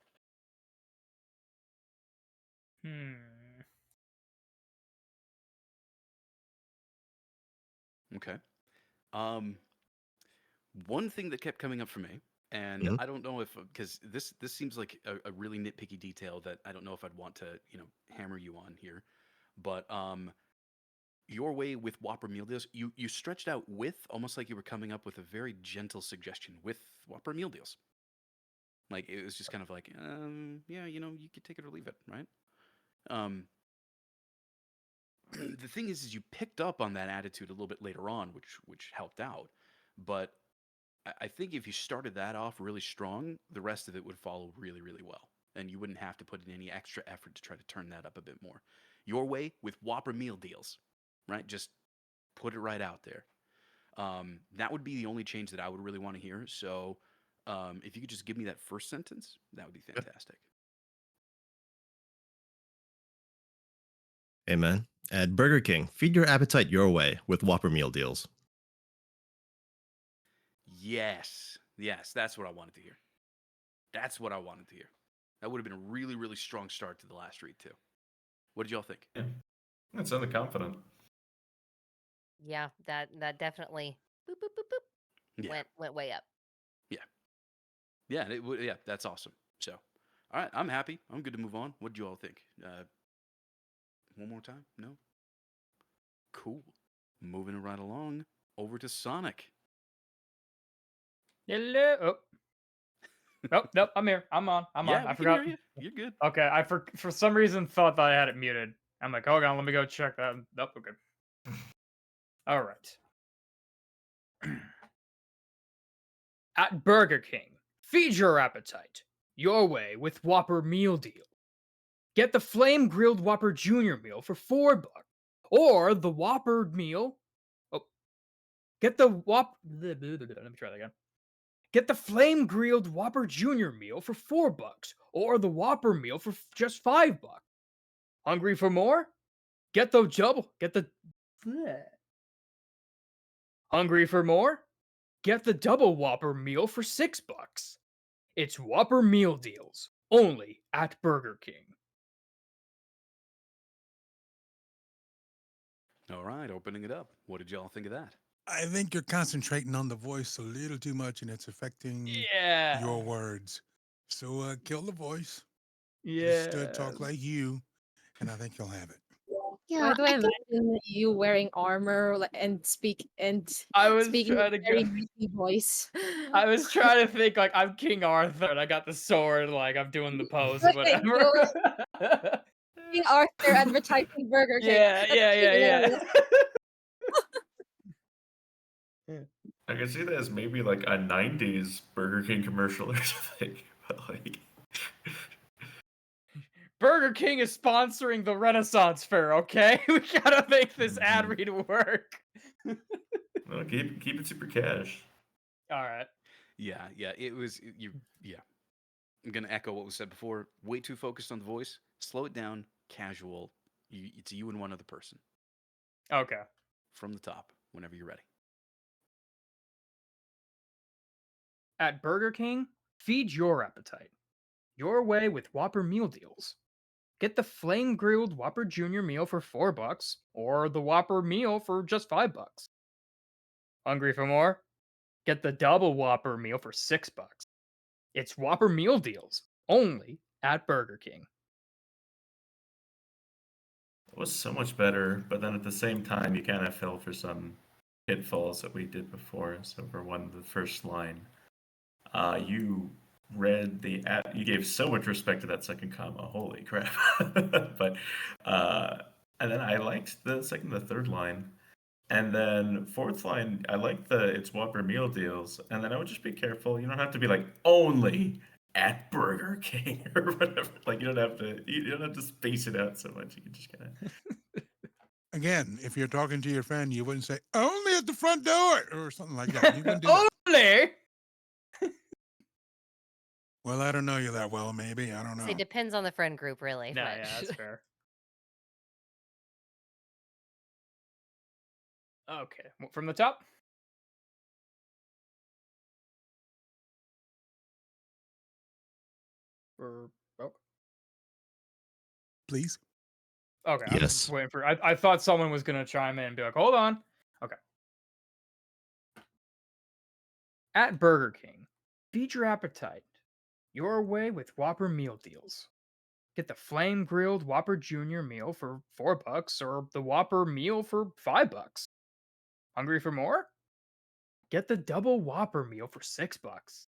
Okay. Um, One thing that kept coming up for me, and Mhm. I don't know if because this seems like a really nitpicky detail that I don't know if I'd want to hammer you on here, but your way with Whopper meal deals, you stretched out with almost like you were coming up with a very gentle suggestion with Whopper meal deals. Like it was just kind of like, yeah, you could take it or leave it, right? Um, the thing is you picked up on that attitude a little bit later on, which helped out, but I think if you started that off really strong, the rest of it would follow really, really well. And you wouldn't have to put in any extra effort to try to turn that up a bit more. Your way with Whopper meal deals, right? Just put it right out there. That would be the only change that I would really want to hear. So if you could just give me that first sentence, that would be fantastic. Hey, man. At Burger King, feed your appetite your way with Whopper meal deals. Yes. Yes, that's what I wanted to hear. That's what I wanted to hear. That would have been a really, really strong start to the last read, too. What did y'all think? Yeah, that sounded confident. Yeah, that definitely boop boop boop boop Yeah. went way up. Yeah. Yeah, yeah, that's awesome. So, all right, I'm happy. I'm good to move on. What do you all think? One more time? No? Cool. Moving right along over to Sonic. Hello. Oh. Nope. I'm here. I'm on. Yeah, I we can forgot. hear you. You're good. Okay, I for some reason thought that I had it muted. I'm like, hold on, let me go check that. Nope, okay. All right. At Burger King, feed your appetite your way with Whopper meal deal. Get the flame grilled Whopper Junior meal for $4, or the Whopper meal. Oh, get the Let me try that again. Get the flame grilled Whopper Junior meal for $4, or the Whopper meal for just $5. Hungry for more? Get the double. Get the. Bleh. Hungry for more? Get the double Whopper meal for $6. It's Whopper meal deals only at Burger King. All right, opening it up. What did y'all think of that? I think you're concentrating on the voice a little too much and it's affecting Yeah. your words. So kill the voice. Yeah. Just talk like you, and I think you'll have it. Why Yeah, do I I think imagine you wearing armor and I was speaking trying in to a very go. greasy voice? I was trying to think like I'm King Arthur and I got the sword, like I'm doing the pose, Okay, whatever. so King Arthur advertising Burger King. Yeah, That's pretty hilarious. yeah. I can see that as maybe like a '90s Burger King commercial or something. But like, Burger King is sponsoring the Renaissance Fair, okay? We gotta make this ad read work. No, keep it super cash. All right. Yeah, it was yeah. I'm gonna echo what was said before. Way too focused on the voice. Slow it down. Casual. It's you and one other person. Okay. From the top, whenever you're ready. At Burger King, feed your appetite. Your way with Whopper meal deals. Get the flame grilled Whopper Junior meal for $4 or the Whopper meal for just $5. Hungry for more? Get the double Whopper meal for $6. It's Whopper meal deals only at Burger King. It was so much better, but then at the same time, you kind of fell for some pitfalls that we did before. So for one, the first line, you read you gave so much respect to that second comma. Holy crap! But and then I liked the second, the third line, and then fourth line, I like it's Whopper meal deals, and then I would just be careful. You don't have to be like only at Burger King or whatever. Like you don't have to space it out so much. You can just kind of. Again, if you're talking to your friend, you wouldn't say only at the front door or something like that. You wouldn't do that. Only. Well, I don't know you that well. Maybe I don't know. It depends on the friend group, really. No, but- yeah, that's fair. Okay, from the top. Or Please. okay, I'm Yes. just waiting for. I thought someone was gonna chime in and be like, "Hold on." Okay. At Burger King, feed your appetite. Your way with Whopper meal deals. Get the flame grilled Whopper Junior meal for $4 or the Whopper meal for $5. Hungry for more? Get the double Whopper meal for $6.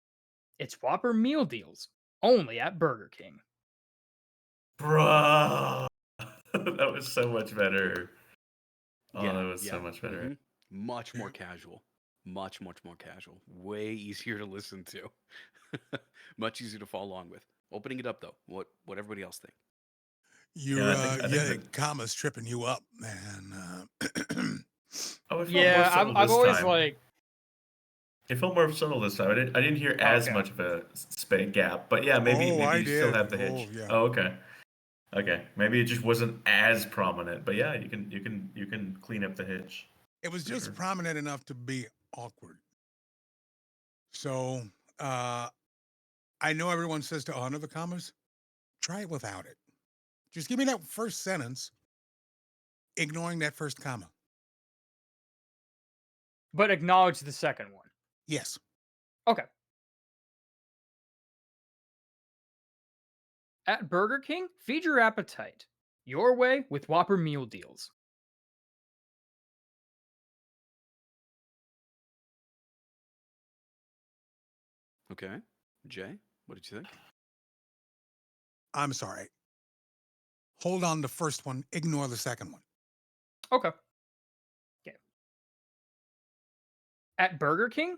It's Whopper meal deals only at Burger King. Bro, that was so much better. Oh, Yeah, that was so much better. mhm. Much more casual. Much more casual. Way easier to listen to. Much easier to follow along with. Opening it up though. What everybody else think? You're I think that- comma's tripping you up, man. Oh, it felt more Yeah, subtle I've this always time. like. It felt more subtle this time. I didn't hear as Okay. much of a gap, but yeah, maybe Oh, I you still did. have the hitch. Oh, yeah. Oh, okay. Okay, maybe it just wasn't as prominent, but yeah, you can clean up the hitch. It was just Sure. prominent enough to be awkward. So I know everyone says to honor the commas. Try it without it. Just give me that first sentence, ignoring that first comma. But acknowledge the second one. Yes. Okay. At Burger King, feed your appetite. Your way with Whopper meal deals. Okay. Jay, what did you think? I'm sorry. Hold on the first one, ignore the second one. Okay. At Burger King,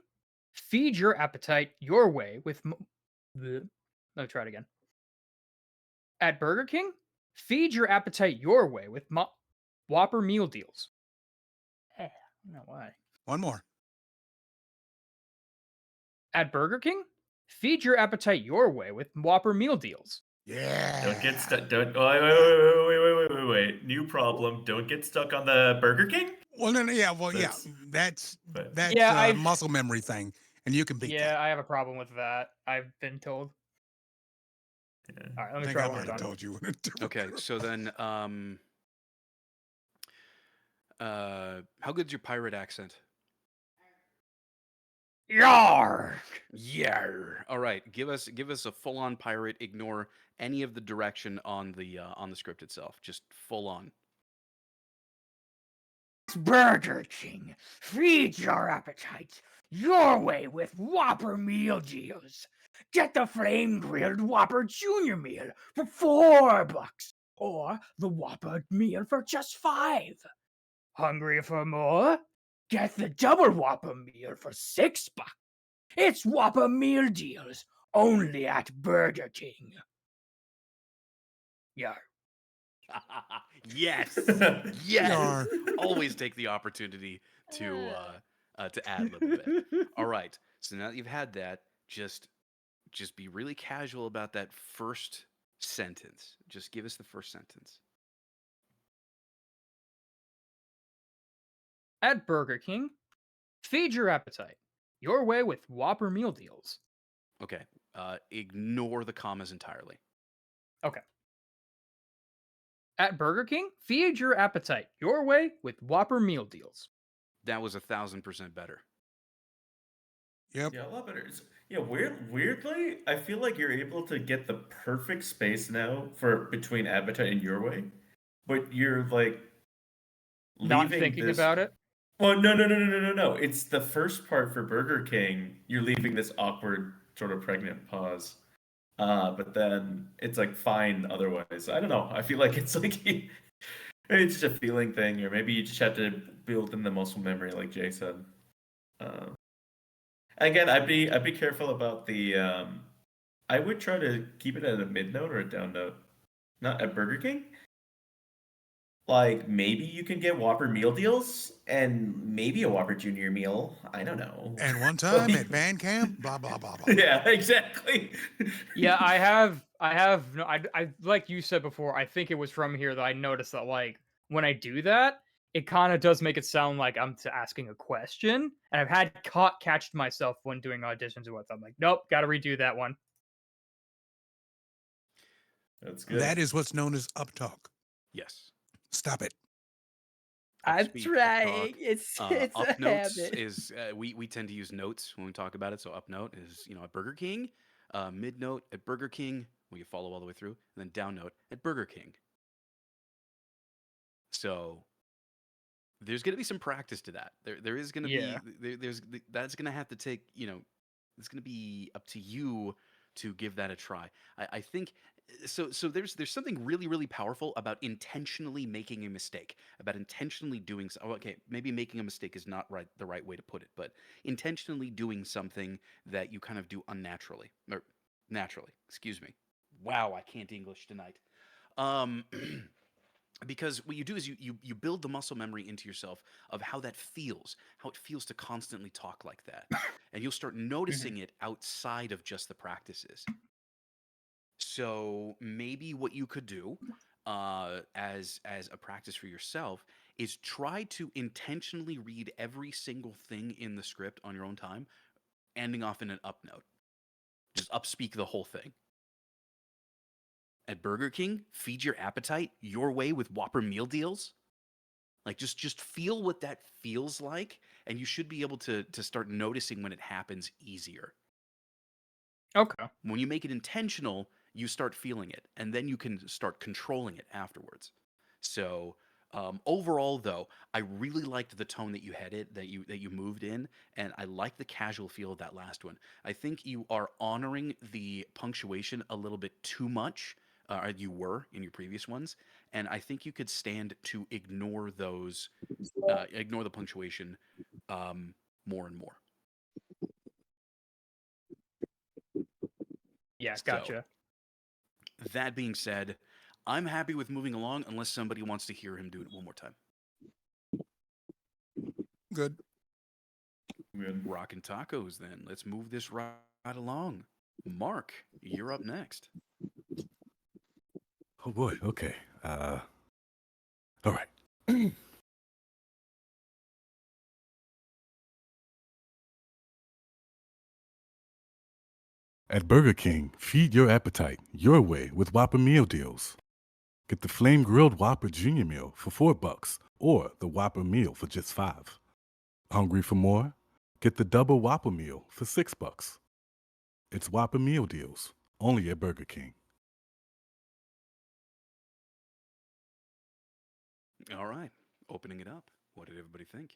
feed your appetite your way with. Let me try it again. At Burger King, feed your appetite your way with Whopper meal deals. I don't know why. One more. At Burger King, feed your appetite your way with Whopper meal deals. Yeah. Don't get stuck. Don't. Wait. New problem. Don't get stuck on the Burger King. Well, no, yeah. Well, That's- that's but- Yeah, a muscle memory thing, and you can beat Yeah, that. I have a problem with that. I've been told. Yeah. All right, I let me think try I one more might have time. told you. Okay, so then how good's your pirate accent? Yar! Yeah. All right, give us a full-on pirate. Ignore any of the direction on the script itself. Just full on. Burger King, feed your appetite your way with Whopper meal deals. Get the flame grilled Whopper Junior meal for $4, or the Whopper meal for just $5. Hungry for more? Get the double Whopper meal for $6. It's Whopper meal deals only at Burger King. Yeah. Yes, yes. Yar. Always take the opportunity to ad lib a bit. All right. So now that you've had that, just be really casual about that first sentence. Just give us the first sentence. At Burger King, feed your appetite. Your way with Whopper meal deals. Okay. Ignore the commas entirely. Okay. At Burger King, feed your appetite. Your way with Whopper meal deals. That was 1,000% better. Yep. Yeah, a lot better. Yeah, weirdly, I feel like you're able to get the perfect space now for between appetite and your way, but you're like Not leaving thinking this. about it. Well, no. It's the first part for Burger King. You're leaving this awkward sort of pregnant pause. But then it's like fine otherwise. I don't know. I feel like it's like maybe it's just a feeling thing, or maybe you just have to build in the muscle memory, like Jay said. Uh, Again, I'd be careful about the. I would try to keep it at a mid note or a down note. Not at Burger King. Like maybe you can get Whopper meal deals and maybe a Whopper Junior meal. I don't know. And one time at band camp, blah blah blah blah. Yeah, exactly. Yeah, I have. No, I like you said before. I think it was from here that I noticed that like when I do that, it kind of does make it sound like I'm asking a question, and I've had catched myself when doing auditions with. I'm like, nope, got to redo that one. That's good. That is what's known as uptalk. Yes. Stop it. I'm Upspeak, trying. uptalk. It's Up a notes habit. is we tend to use notes when we talk about it. So up note is at Burger King, mid note at Burger King. We follow all the way through, and then down note at Burger King. So there's going to be some practice to that. There is going to Yeah. be that's going to have to take it's going to be up to you to give that a try. I think so there's something really really powerful about intentionally making a mistake, about intentionally doing so. Okay, maybe making a mistake is not the right way to put it, but intentionally doing something that you kind of do unnaturally or naturally. Excuse me. Wow, I can't English tonight. Um because what you do is you build the muscle memory into yourself of how that feels, how it feels to constantly talk like that, and you'll start noticing it outside of just the practices. So maybe what you could do as a practice for yourself is try to intentionally read every single thing in the script on your own time, ending off in an up note. Just upspeak the whole thing. At Burger King, feed your appetite your way with Whopper meal deals. Like just feel what that feels like, and you should be able to start noticing when it happens easier. Okay. When you make it intentional, you start feeling it, and then you can start controlling it afterwards. So overall, though, I really liked the tone that you had that you moved in, and I like the casual feel of that last one. I think you are honoring the punctuation a little bit too much. You were in your previous ones, and I think you could stand to ignore ignore the punctuation more and more. Yeah, So gotcha. that being said, I'm happy with moving along unless somebody wants to hear him do it one more time. Good. Good. Rockin' tacos, then. Let's move this right along. Mark, you're up next. Oh boy. Okay. All right. At Burger King, feed your appetite your way with Whopper meal deals. Get the flame grilled Whopper Junior Meal for $4 or the Whopper meal for just $5. Hungry for more? Get the double Whopper meal for $6. It's Whopper meal deals only at Burger King. All right, opening it up. What did everybody think?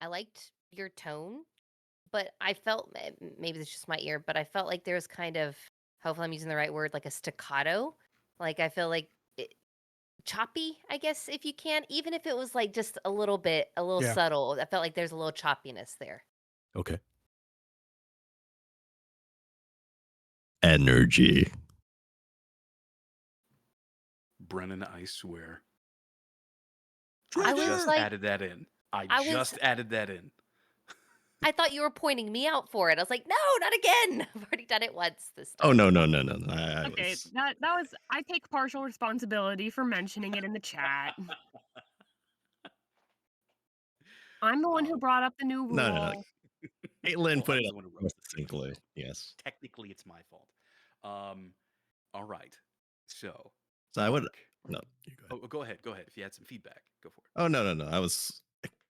I liked your tone, but I felt maybe it's just my ear, but I felt like there was kind of, hopefully I'm using the right word, like a staccato. Like I feel like choppy, I guess, if you can, even if it was like just a little Yeah. subtle. I felt like there's a little choppiness there. Okay. Energy. Brennan, I swear. I was Just Trigger! like, added that in. I I was just added that in. I thought you were pointing me out for it. I was like, "No, not again. I've already done it once this Oh time." no, no, no, no, no. I Okay, was that was. I take partial responsibility for mentioning it in the chat. I'm the one who Um, brought up the new no, no, no. rule. Caitlin well, I put it was up the one who more wrote it. succinctly. Yes. Technically, it's my fault. All right. So, So I would Mark. no. You go ahead. Oh, go ahead. Go ahead. If you had some feedback, go for it. Oh no, no, no. I was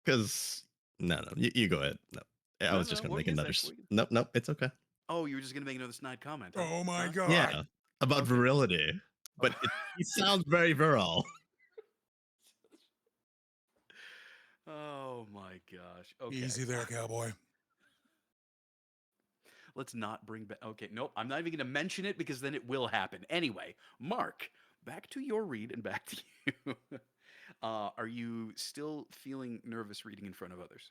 because no, no. You go ahead. No, I No, was no. just gonna What were make you gonna another. say? What were you Nope, nope. It's okay. Oh, you were just gonna make another snide comment, huh? Oh my Huh? god. Yeah, about Okay. virility, but it sounds very virile. Oh my gosh. Okay. Easy there, cowboy. Let's not bring back. Okay, nope. I'm not even going to mention it because then it will happen. Anyway, Mark, back to your read and back to you. Are you still feeling nervous reading in front of others?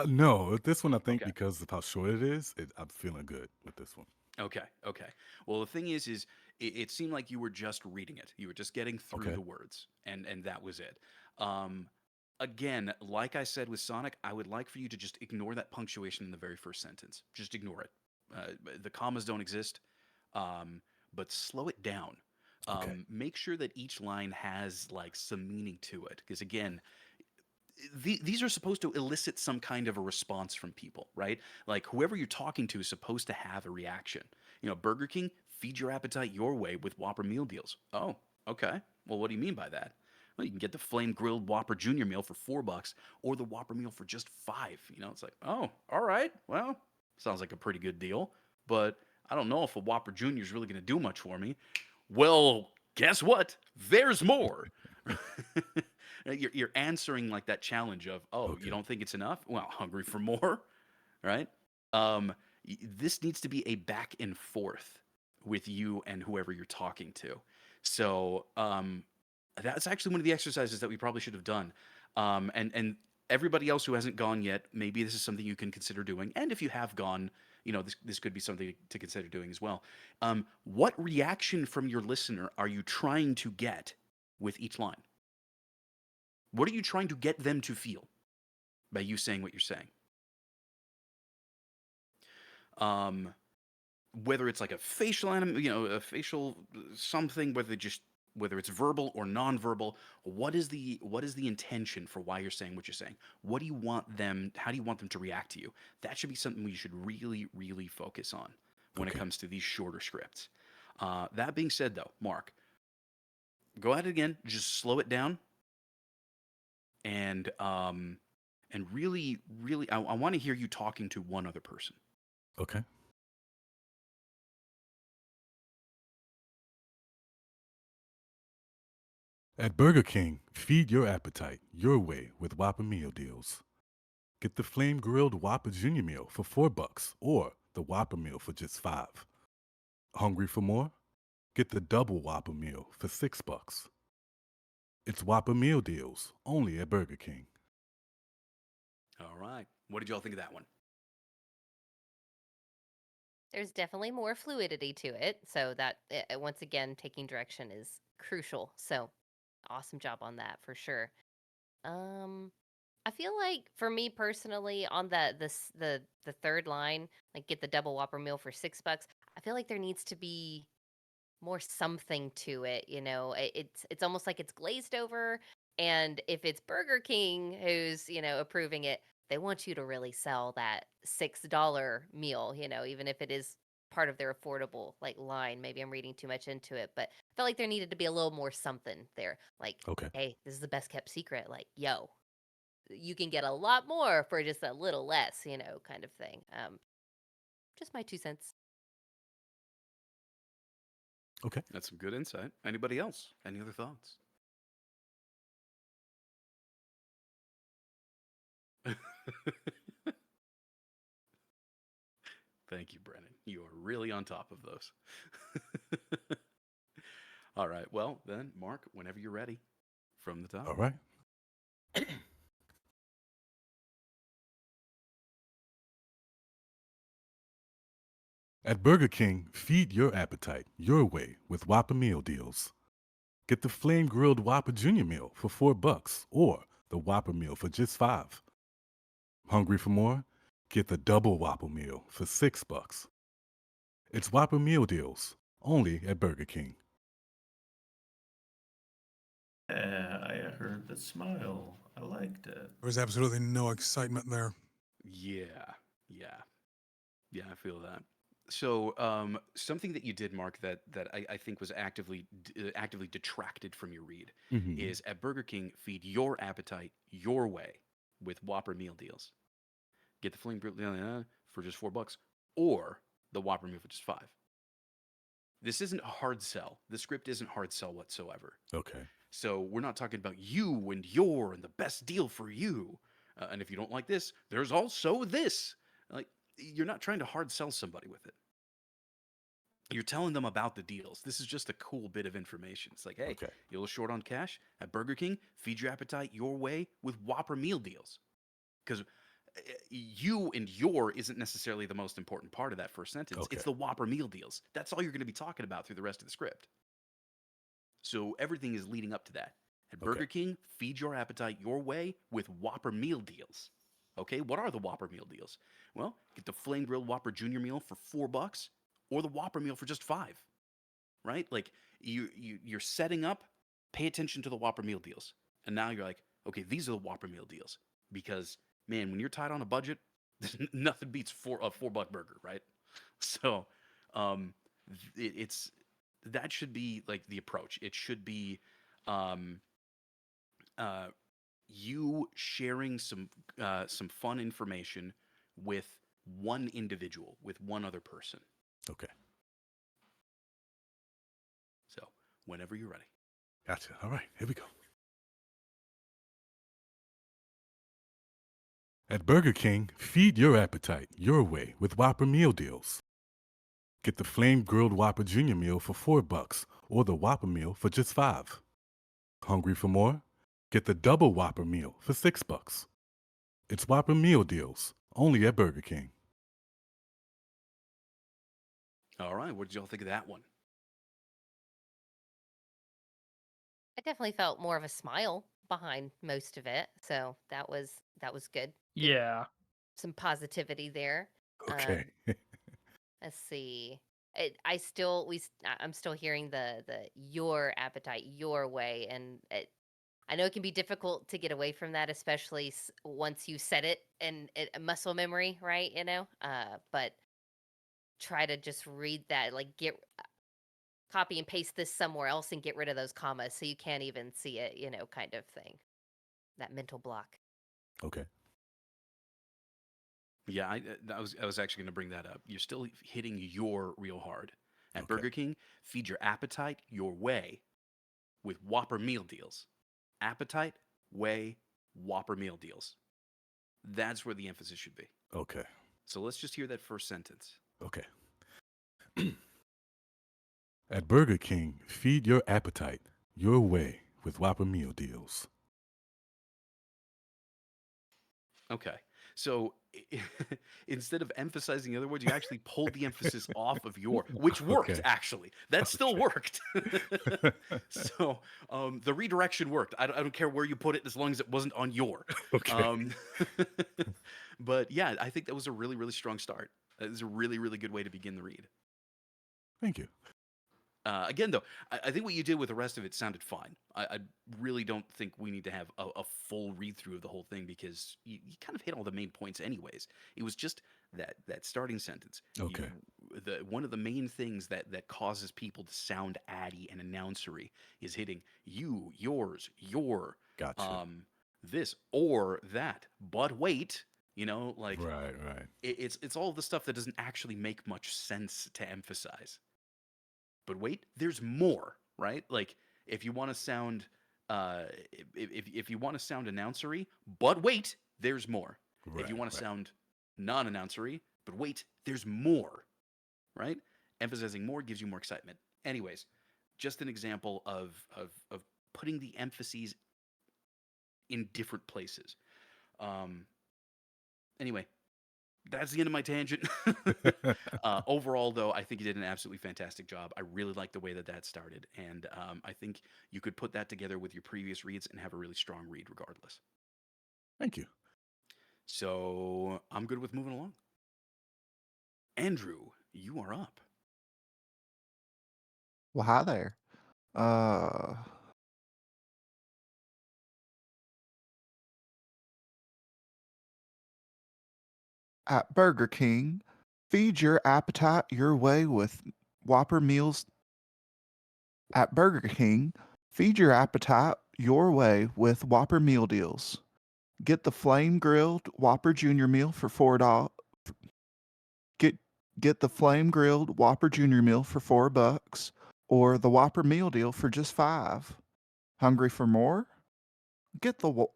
No, with this one, I think Okay. because of how short it is, I'm feeling good with this one. Okay. Okay. Well, the thing is it seemed like you were just reading it. You were just getting through Okay. the words, and that was it. Um, again, like I said with Sonic, I would like for you to just ignore that punctuation in the very first sentence. Just ignore it. The commas don't exist, but slow it down. Okay. Make sure that each line has like some meaning to it, because again, these are supposed to elicit some kind of a response from people, right? Like whoever you're talking to is supposed to have a reaction. You know, Burger King, feed your appetite your way with Whopper meal deals. Oh, okay. Well, what do you mean by that? Well, you can get the flame grilled Whopper Junior meal for $4, or the Whopper meal for just 5. You know, it's like, oh, all right. Well, sounds like a pretty good deal, but I don't know if a Whopper Junior is really going to do much for me. Well, guess what? There's more. You're answering like that challenge of, oh, you Okay. don't think it's enough? Well, hungry for more, right? This needs to be a back and forth with you and whoever you're talking to. So that's actually one of the exercises that we probably should have done. And everybody else who hasn't gone yet, maybe this is something you can consider doing. And if you have gone, you know, this could be something to consider doing as well. What reaction from your listener are you trying to get with each line? What are you trying to get them to feel by you saying what you're saying? Um, whether it's like a facial you know, a facial something, whether it's verbal or nonverbal, what is the intention for why you're saying what you're saying? What do you want them? How do you want them to react to you? That should be something we should really, really focus on when it Okay. comes to these shorter scripts. That being said, though, Mark, go ahead again. Just slow it down and really, really, I want to hear you talking to one other person. Okay. At Burger King, feed your appetite your way with Whopper meal deals. Get the flame grilled Whopper Junior meal for $4 or the Whopper meal for just 5. Hungry for more? Get the double Whopper meal for $6. It's Whopper meal deals only at Burger King. All right. What did y'all think of that one? There's definitely more fluidity to it, so that once again, taking direction is crucial. So, awesome job on that for sure. I feel like for me personally, on the third line, like get the double Whopper meal for $6. I feel like there needs to be more something to it. You know, it's almost like it's glazed over. And if it's Burger King who's approving it, they want you to really sell that $6 meal. You know, even if it is part of their affordable like line. Maybe I'm reading too much into it, but I felt like there needed to be a little more something there. Like, Okay. hey, this is the best kept secret. Like, yo, you can get a lot more for just a little less, kind of thing. Just my 2 cents. Okay. That's some good insight. Anybody else? Any other thoughts? Thank you, Brennan. You are really on top of those. All right. Well, then, Mark, whenever you're ready, from the top. All right. At Burger King, feed your appetite your way with Whopper meal deals. Get the flame grilled Whopper Junior Meal for $4 or the Whopper Meal for just 5. Hungry for more? Get the double Whopper Meal for $6. It's Whopper Meal Deals, only at Burger King. Yeah, I heard the smile. I liked it. There was absolutely no excitement there. Yeah, yeah, yeah. I feel that. So, something that you did, Mark, that I think was actively detracted from your read Mm-hmm. is at Burger King, feed your appetite your way with Whopper meal deals. Get the flame grilled for just $4, or the Whopper meal for just 5. This isn't a hard sell. The script isn't hard sell whatsoever. Okay. So we're not talking about you and your and the best deal for you. And if you don't like this, there's also this. Like, you're not trying to hard sell somebody with it. You're telling them about the deals. This is just a cool bit of information. It's like, hey, Okay. you're a little short on cash at Burger King. Feed your appetite your way with Whopper meal deals. Because you and your isn't necessarily the most important part of that first sentence. Okay. It's the Whopper meal deals. That's all you're going to be talking about through the rest of the script. So everything is leading up to that. At Burger Okay. King, feed your appetite your way with Whopper meal deals. Okay, what are the Whopper meal deals? Well, get the flame grilled Whopper Junior meal for $4, or the Whopper meal for just 5. Right? Like you're setting up. Pay attention to the Whopper meal deals, and now you're like, okay, these are the Whopper meal deals because man, when you're tight on a budget, nothing beats a $4 burger, right? So, it's that should be like the approach. It should be, um, uh, you sharing some fun information with one individual, with one other person. Okay. So, whenever you're ready. Gotcha. All right. Here we go. At Burger King, feed your appetite your way with Whopper meal deals. Get the flame grilled Whopper Junior meal for $4 or the Whopper meal for just 5. Hungry for more? Get the double Whopper meal for $6. It's Whopper meal deals, only at Burger King. All right, what did y'all think of that one? I definitely felt more of a smile behind most of it, so that was good. Yeah. Some positivity there. Okay. Let's see. I'm still hearing the your appetite your way, and I know it can be difficult to get away from that, especially once you set it and muscle memory, right? But try to just read that, like get copy and paste this somewhere else and get rid of those commas so you can't even see it, kind of thing. That mental block. Okay. Yeah, I was actually going to bring that up. You're still hitting your real hard. At Okay. Burger King, feed your appetite your way with Whopper meal deals. Appetite, way, Whopper meal deals. That's where the emphasis should be. Okay. So let's just hear that first sentence. Okay. At Burger King, feed your appetite your way with Whopper meal deals. Okay. So instead of emphasizing the other words, you actually pulled the emphasis off of your, which worked Okay. actually. That still Okay. worked. So the redirection worked. I don't care where you put it as long as it wasn't on your. Okay. But yeah, I think that was a really, really strong start. It was a really, really good way to begin the read. Thank you. Again, though, I think what you did with the rest of it sounded fine. I really don't think we need to have a full read through of the whole thing because you kind of hit all the main points, anyways. It was just that starting sentence. Okay. One of the main things that causes people to sound addy and announcery is hitting you, yours, your, Gotcha. this or that. But wait, like Right. it's all the stuff that doesn't actually make much sense to emphasize. But wait, there's more, right? Like if you want to sound if you want to sound announcery, but wait, there's more. If you want to sound non-announcery, but wait, there's more, right? Emphasizing more gives you more excitement. Anyways, just an example of putting the emphases in different places. Anyway, that's the end of my tangent. Overall, though, I think you did an absolutely fantastic job. I really like the way that that started, and I think you could put that together with your previous reads and have a really strong read, regardless. Thank you. So I'm good with moving along. Andrew, you are up. Well, hi there. At Burger King, feed your appetite your way with Whopper meals. At Burger King, feed your appetite your way with Whopper meal deals. Get the flame grilled Whopper Junior meal for $4. Get get the flame grilled Whopper Junior meal for $4, or the Whopper meal deal for just 5. Hungry for more? Get the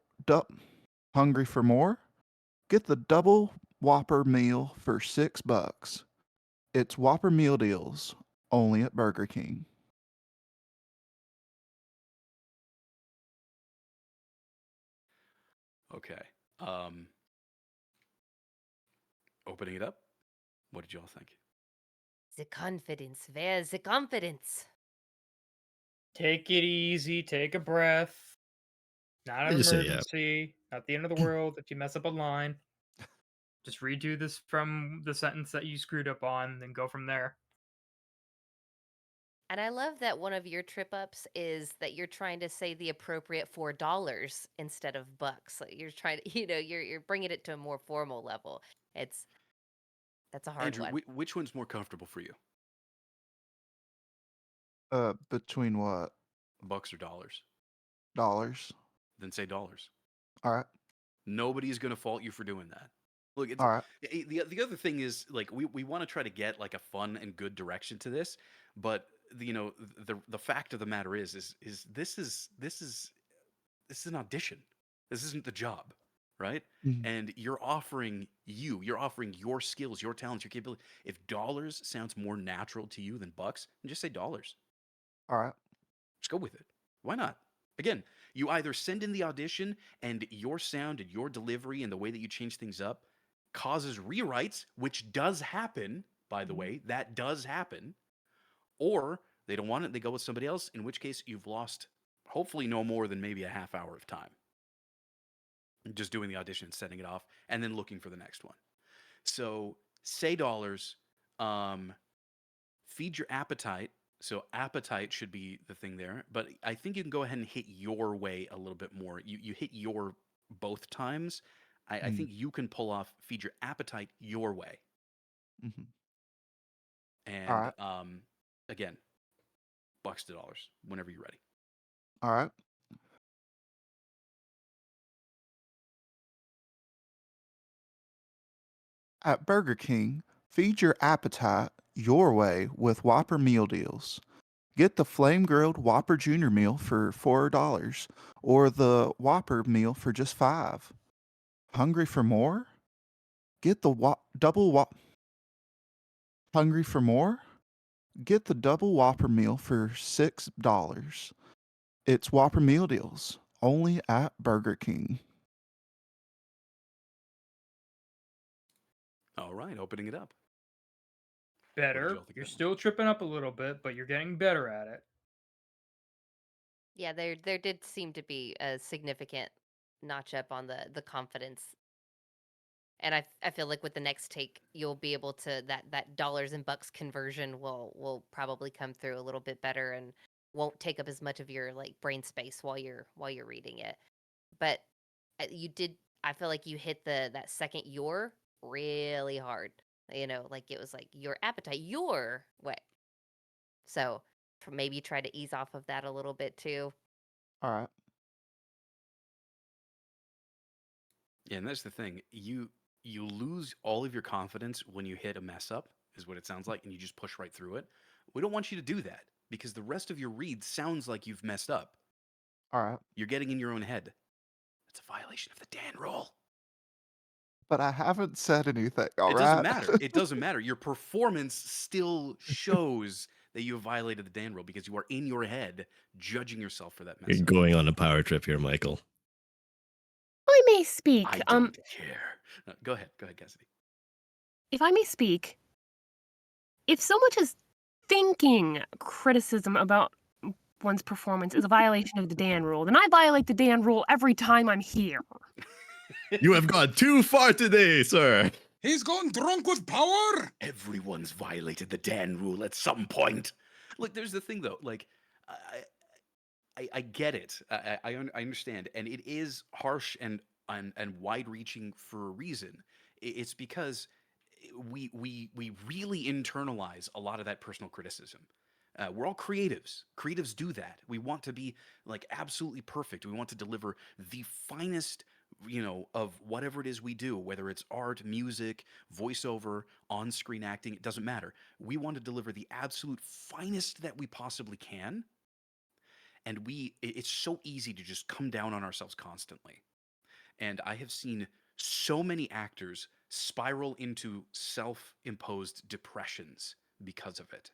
Hungry for more? Get the double Whopper meal for $6. It's Whopper meal deals only at Burger King. Okay. Opening it up. What did y'all think? The confidence, where's the confidence? Take it easy. Take a breath. Not I an just say yeah. emergency. Not the end of the world if you mess up a line. Just redo this from the sentence that you screwed up on, then go from there. And I love that one of your trip ups is that you're trying to say the appropriate $4 instead of bucks. Like you're trying to, you're bringing it to a more formal level. That's a hard Andrew, one. which one's more comfortable for you? Between what? Bucks or dollars? Dollars. Then say dollars. All right. Nobody's going to fault you for doing that. Look, it's All right. the other thing is like we want to try to get like a fun and good direction to this, but the fact of the matter is this is an audition. This isn't the job, right? Mhm. And you're offering your skills, your talents, your capability. If dollars sounds more natural to you than bucks, then just say dollars. All right. Just go with it. Why not? Again, you either send in the audition and your sound and your delivery and the way that you change things up causes rewrites, which does happen, by the way, that does happen, or they don't want it, they go with somebody else, in which case you've lost hopefully no more than maybe a half hour of time. Just doing the audition and setting it off and then looking for the next one. So say dollars, feed your appetite. So appetite should be the thing there, but I think you can go ahead and hit your way a little bit more. You hit your both times. I think you can pull off feed your appetite your way. Mm-hmm. All And right. again, bucks to dollars whenever you're ready. All right. At Burger King, feed your appetite your way with Whopper meal deals. Get the flame grilled Whopper Junior meal for $4, or the Whopper meal for just 5. Hungry for more? Get the double Hungry for more? Get the double Whopper meal for $6. It's Whopper meal deals only at Burger King. All right, opening it up. Better. y'all think You're of that one? still tripping up a little bit, but you're getting better at it. Yeah, there did seem to be a significant notch up on the confidence. And I feel like with the next take, you'll be able to that dollars and bucks conversion will probably come through a little bit better and won't take up as much of your like brain space while you're reading it. But you did. I feel like you hit that second your really hard. Like it was like your appetite your way. So maybe try to ease off of that a little bit too. All right. Yeah, and that's the thing. You lose all of your confidence when you hit a mess up, is what it sounds like, and you just push right through it. We don't want you to do that because the rest of your read sounds like you've messed up. All right. You're getting in your own head. That's a violation of the Dan rule. But I haven't said anything, all It doesn't right? matter. It doesn't matter. Your performance still shows that you have violated the Dan rule because you are in your head judging yourself for that mess You're up. going on a power trip here, Michael. I may speak. I don't care. No, go ahead, Cassidy. If I may speak, if so much as thinking criticism about one's performance is a violation of the Dan rule, then I violate the Dan rule every time I'm here. You have gone too far today, sir. He's gone drunk with power. Everyone's violated the Dan rule at some point. Look, there's the thing though. Like, I get it. I understand, and it is harsh and wide-reaching for a reason. It's because we really internalize a lot of that personal criticism. We're all creatives. Creatives do that. We want to be like absolutely perfect. We want to deliver the finest, of whatever it is we do, whether it's art, music, voiceover, on-screen acting, it doesn't matter. We want to deliver the absolute finest that we possibly can, and it's so easy to just come down on ourselves constantly. And I have seen so many actors spiral into self-imposed depressions because of it.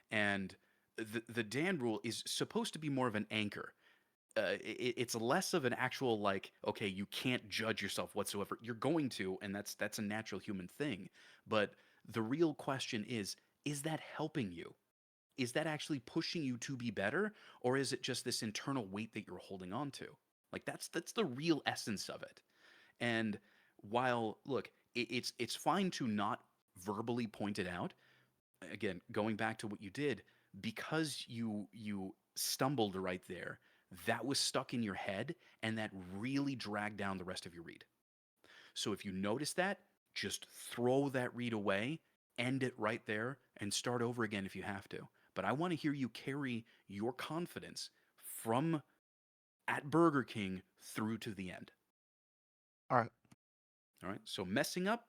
And the Dan rule is supposed to be more of an anchor. It's less of an actual like, okay, you can't judge yourself whatsoever. You're going to, and that's a natural human thing. But the real question is that helping you? Is that actually pushing you to be better, or is it just this internal weight that you're holding on to? Like that's the real essence of it. And while look, it's fine to not verbally point it out. Again, going back to what you did, because you stumbled right there, that was stuck in your head, and that really dragged down the rest of your read. So if you notice that, just throw that read away, end it right there, and start over again if you have to. But I want to hear you carry your confidence from at Burger King through to the end. All right. All right. So messing up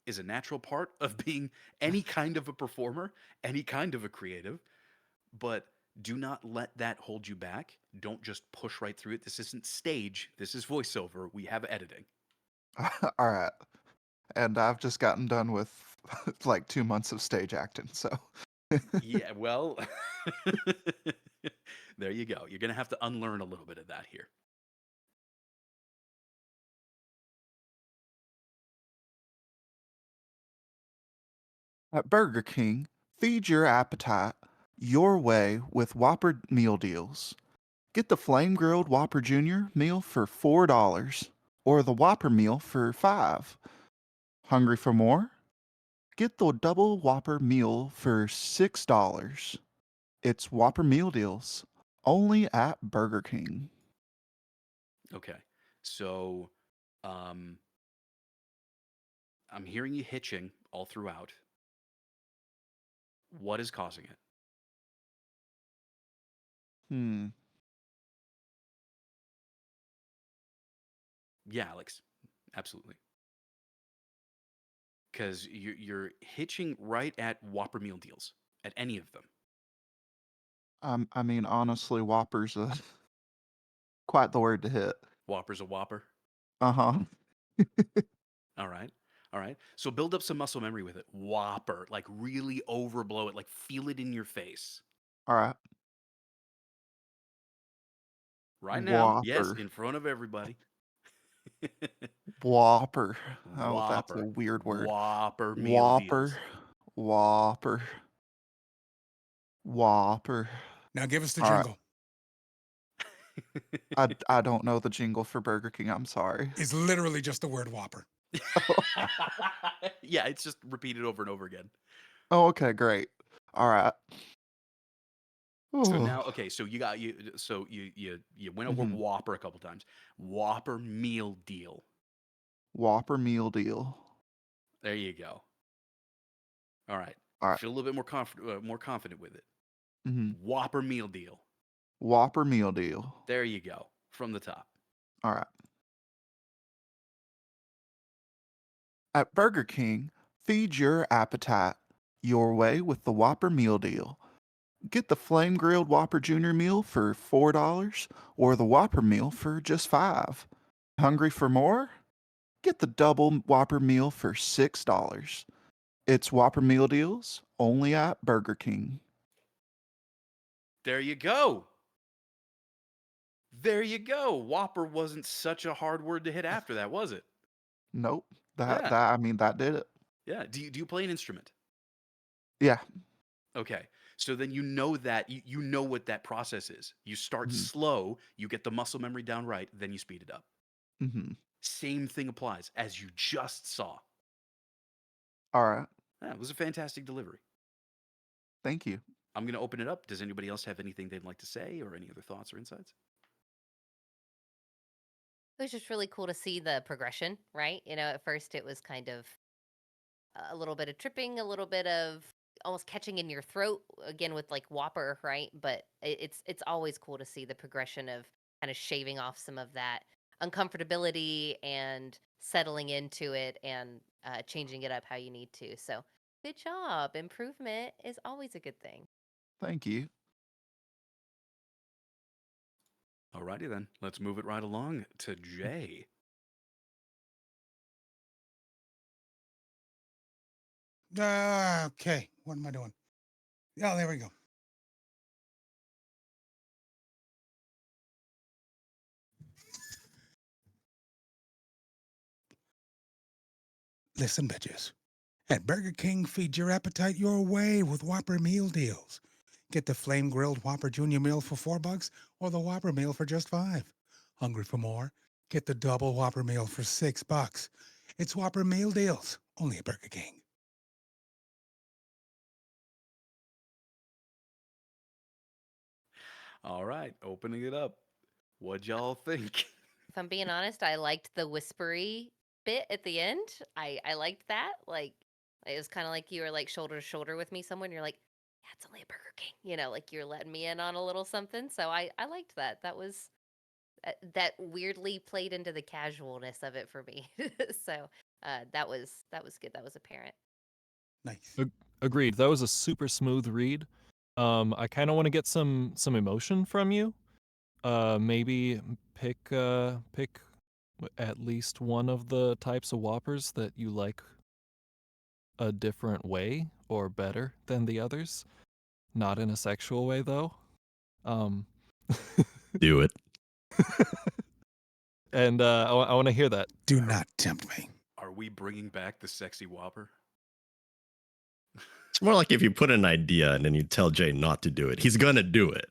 is a natural part of being any kind of a performer, any kind of a creative, but do not let that hold you back. Don't just push right through it. This isn't stage, this is voiceover. We have editing. All right. And I've just gotten done with like 2 months of stage acting, so. Yeah, well, there you go. You're going to have to unlearn a little bit of that here. At Burger King, feed your appetite your way with Whopper meal deals. Get the flame grilled Whopper Jr. meal for $4 or the Whopper meal for 5. Hungry for more? Get the double Whopper meal for $6. It's Whopper meal deals only at Burger King. Okay. So, um, I'm hearing you hitching all throughout. What is causing it? Hmm. Yeah, Alex. Absolutely. Because you're hitching right at Whopper meal deals, at any of them. I mean, honestly, Whopper's quite the word to hit. Whopper's a Whopper. Uh-huh. All right. All right. So build up some muscle memory with it. Whopper. Like really overblow it. Like feel it in your face. All right. Right now. Yes, Whopper. in front of everybody. Whopper. Oh, that's a Whopper. weird word. Whopper meal Whopper. deals. Whopper. Whopper. Now give us the All right. jingle. I don't know the jingle for Burger King. I'm sorry. It's literally just the word Whopper. Yeah, it's just repeated over and over again. Oh, okay, great. All right. So Oh. now, okay, so you got you. So you went over Mhm. Whopper a couple times. Whopper meal deal. Whopper meal deal. There you go. All right. All right. Feel a little bit more confident with it. Mhm. Whopper meal deal. Whopper meal deal. There you go. From the top. All right. At Burger King, feed your appetite your way with the Whopper meal deal. Get the flame grilled Whopper Jr. meal for $4 or the Whopper meal for just 5. Hungry for more? Get the double Whopper meal for $6. It's Whopper meal deals only at Burger King. There you go. There you go. Whopper wasn't such a hard word to hit after that, was it? Nope. Yeah. That did it. Yeah. Do you play an instrument? Yeah. Okay. So then you know that you know what that process is. You start Mm-hmm. slow, you get the muscle memory down right, then you speed it up. Mm-hmm. Same thing applies as you just saw. All right. That was a fantastic delivery. Thank you. I'm going to open it up. Does anybody else have anything they'd like to say or any other thoughts or insights? It was just really cool to see the progression, right? At first it was kind of a little bit of tripping, a little bit of almost catching in your throat again with like Whopper, right? But it's always cool to see the progression of kind of shaving off some of that uncomfortability and settling into it and changing it up how you need to. So good job. Improvement is always a good thing. Thank you. Alrighty then. Let's move it right along to Jay. Okay, what am I doing? Oh, there we go. Listen, bitches. At Burger King, feed your appetite your way with Whopper meal deals. Get the flame grilled Whopper Junior meal for $4 or the Whopper meal for just 5. Hungry for more? Get the double Whopper meal for $6. It's Whopper meal deals, only at Burger King. All right, opening it up. What'd y'all think? If I'm being honest, I liked the whispery bit at the end. I liked that. Like it was kind of like you were like shoulder to shoulder with me someone. You're like, yeah, it's only a Burger King. Like you're letting me in on a little something. So I liked that. That was that weirdly played into the casualness of it for me. So that was good. That was apparent. Nice. Agreed. That was a super smooth read. I kind of want to get some emotion from you. Maybe pick at least one of the types of Whoppers that you like a different way or better than the others. Not in a sexual way though. Um Do it. and I want to hear that. Do not tempt me. Are we bringing back the sexy Whopper? It's more like if you put an idea and then you tell Jay not to do it. He's going to do it.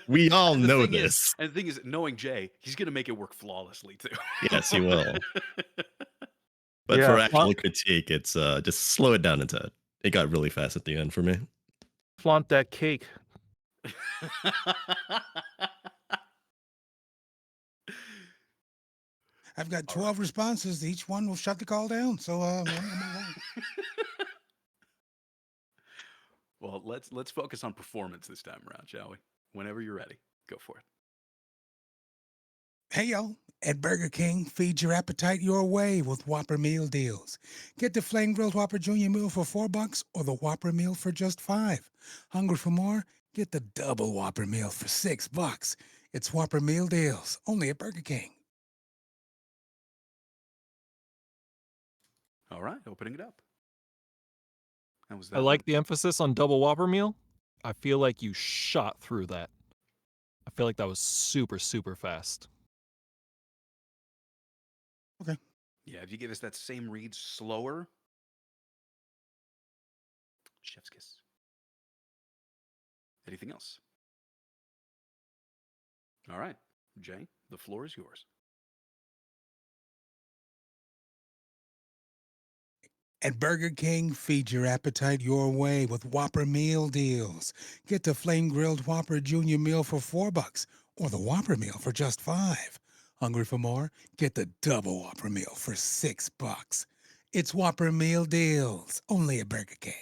We all And the know thing is- this. and the thing is, knowing Jay, he's going to make it work flawlessly too. Yes, he will. But Yeah, for actual critique, it's just slow it down a tad. It got really fast at the end for me. Flaunt that cake. I've got All 12 responses. Each one will shut the call down. So, Well, let's focus on performance this time around, shall we? Whenever you're ready, go for it. Hey, y'all. At Burger King, feed your appetite your way with Whopper meal deals. Get the flame grilled Whopper Junior meal for $4 or the Whopper meal for just 5. Hungry for more? Get the double Whopper meal for $6. It's Whopper meal deals, only at Burger King. All right, opening it up. How was that? I like one? the emphasis on double Whopper meal. I feel like you shot through that. I feel like that was super fast. Okay. Yeah, if you give us that same read slower, chef's kiss. Anything else? All right, Jay, the floor is yours. At Burger King, feed your appetite your way with Whopper meal deals. Get the flame grilled Whopper Junior meal for $4 or the Whopper meal for just 5. Hungry for more? Get the double Whopper meal for $6. It's Whopper meal deals, only at Burger King.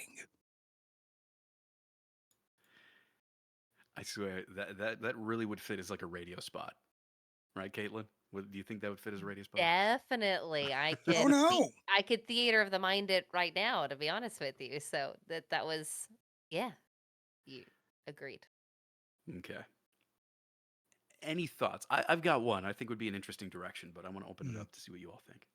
I swear that really would fit as like a radio spot, right, Caitlin? Do you think that would fit as a radio spot? Definitely. I could Oh, no. I could theater of the mind it right now, to be honest with you. So that was yeah. You agreed. Okay. Any thoughts? I've got one I think would be an interesting direction, but I want to open it up to see what you all think.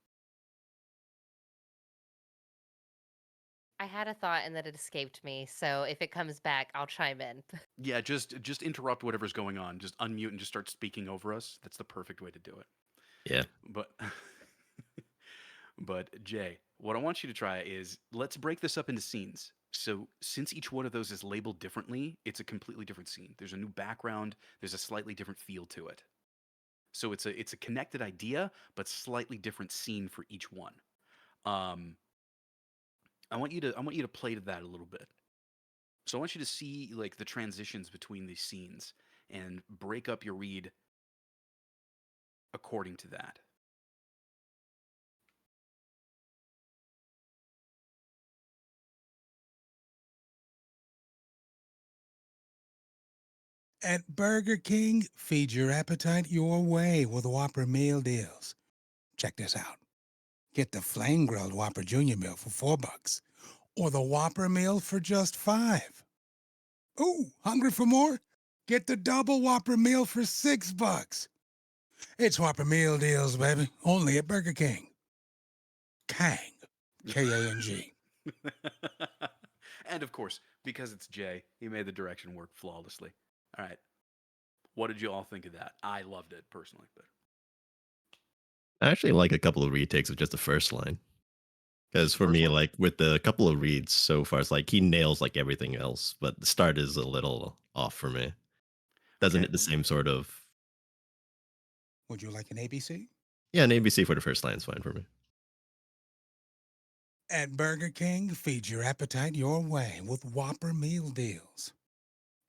I had a thought and then it escaped me. So if it comes back, I'll chime in. Yeah, just interrupt whatever's going on. Just unmute and just start speaking over us. That's the perfect way to do it. Yeah. But But Jay, what I want you to try is let's break this up into scenes. So since each one of those is labeled differently, it's a completely different scene. There's a new background, there's a slightly different feel to it. So it's a connected idea, but slightly different scene for each one. Um, I want you to play to that a little bit. So I want you to see like the transitions between these scenes and break up your read according to that. At Burger King, feed your appetite your way with Whopper meal deals. Check this out. Get the flame grilled Whopper Junior meal for $4, or the Whopper meal for just 5. Ooh, hungry for more? Get the double Whopper meal for $6. It's Whopper meal deals, baby. Only at Burger King. Kang. K-A-N-G. And of course, because it's Jay, he made the direction work flawlessly. All right. What did you all think of that? I loved it personally, but I actually like a couple of retakes of just the first line. Because for first me, one? like with the couple of reads so far, it's like he nails like everything else, but the start is a little off for me. Doesn't Okay. hit the same sort of. Would you like an ABC? Yeah, an ABC for the first line is fine for me. At Burger King, feed your appetite your way with Whopper meal deals.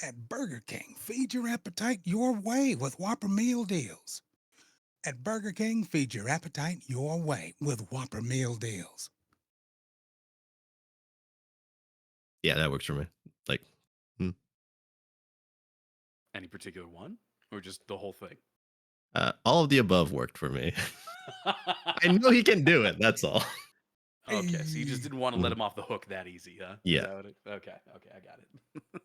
At Burger King, feed your appetite your way with Whopper meal deals. At Burger King, feed your appetite your way with Whopper meal deals. Yeah, that works for me. Like, Any particular one? Or just the whole thing? all of the above worked for me. I know he can do it. That's all. Okay, so you just didn't want to let Mhm. him off the hook that easy, huh? Is Yeah. that what it? Okay, okay, I got it.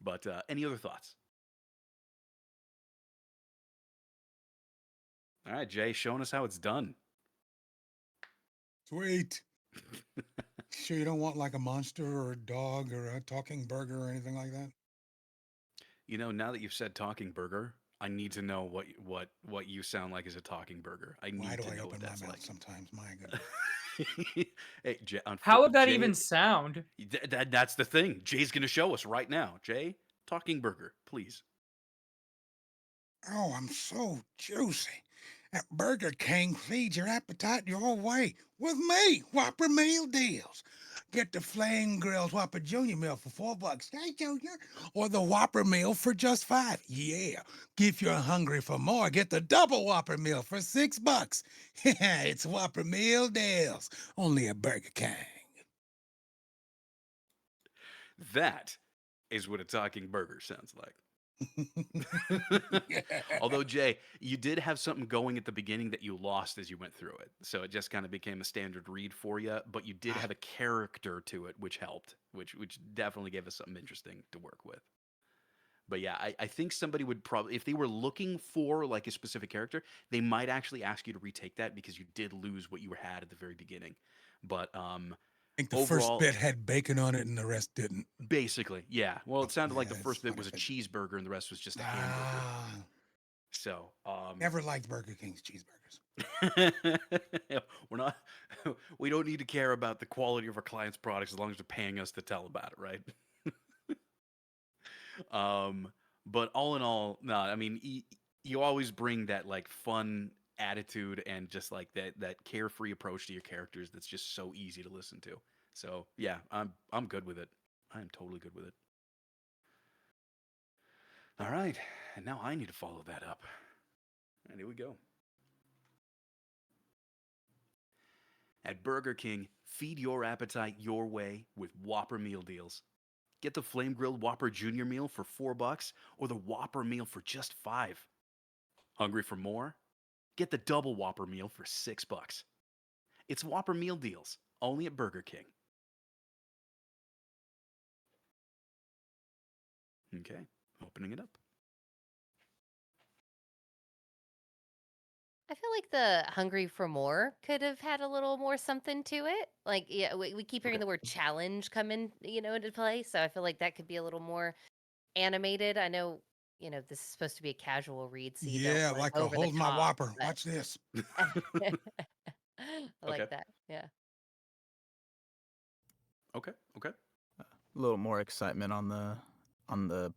But any other thoughts? All right, Jay, showing us how it's done. Sweet. Sure you don't want like a monster or a dog or a talking burger or anything like that? You know, now that you've said talking burger, I need to know what you sound like as a talking burger. I Why need do to I know what open my that's mouth like. sometimes? My goodness. Hey, Jay, How would that Jay, even sound? that's the thing. Jay's gonna show us right now. Jay, talking burger, please. Oh, I'm so juicy. At Burger King, feed your appetite your way with me, Whopper meal deals. Get the flame grilled Whopper Junior meal for $4. Hey, Junior. Or the Whopper meal for just 5. Yeah. If you're hungry for more, get the double Whopper meal for $6. Yeah, it's Whopper meal deals. Only at Burger King. That is what a talking burger sounds like. Although Jay, you did have something going at the beginning that you lost as you went through it, so it just kind of became a standard read for you. But you did have a character to it, which helped, which definitely gave us something interesting to work with. But yeah, I think somebody would probably, if they were looking for like a specific character, they might actually ask you to retake that because you did lose what you had at the very beginning. But I think the first overall, bit had bacon on it and the rest didn't. basically, yeah. Well, it sounded like the Yeah, first it's bit like I was a said. cheeseburger and the rest was just a hamburger. Ah, So, never liked Burger King's cheeseburgers. we're not, we don't need to care about the quality of our clients' products as long as they're paying us to tell about it, right? um, but all in all, no, I mean, you always bring that like fun attitude and just like that carefree approach to your characters that's just so easy to listen to. So yeah, I'm good with it. I am totally good with it. All right, and now I need to follow that up. And here we go. At Burger King, feed your appetite your way with Whopper meal deals. Get the flame grilled Whopper Junior meal for $4 or the Whopper meal for just 5. Hungry for more? Get the double Whopper meal for $6. It's Whopper meal deals, only at Burger King. Okay, opening it up. I feel like the hungry for more could have had a little more something to it. Like, yeah, we keep hearing Okay. the word challenge come in, into play. So I feel like that could be a little more animated. I know, this is supposed to be a casual read, so you don't Yeah, want like a over the hold my top, Whopper. but Watch this. I like like Okay. that. Yeah. Okay. Okay. A little more excitement on the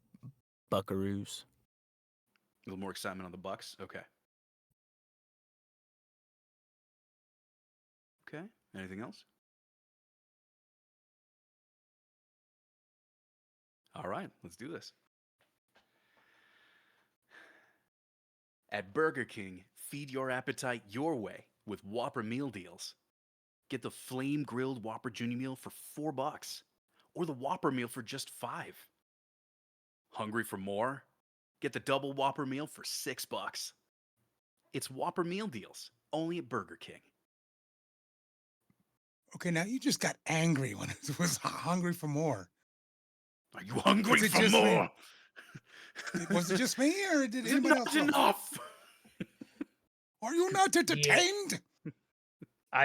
Buckaroos. A little more excitement on the Bucks. Okay. Okay. Anything else? All right, let's do this. At Burger King, feed your appetite your way with Whopper meal deals. Get the flame grilled Whopper Junior meal for $4 or the Whopper meal for just 5. Hungry for more? Get the double Whopper meal for $6. It's Whopper meal deals only at Burger King. Okay, now you just got angry when it was hungry for more. Are you hungry Was it for just me? more? Was it just me, or did Is it anybody not else? Know? enough? Are you not entertained?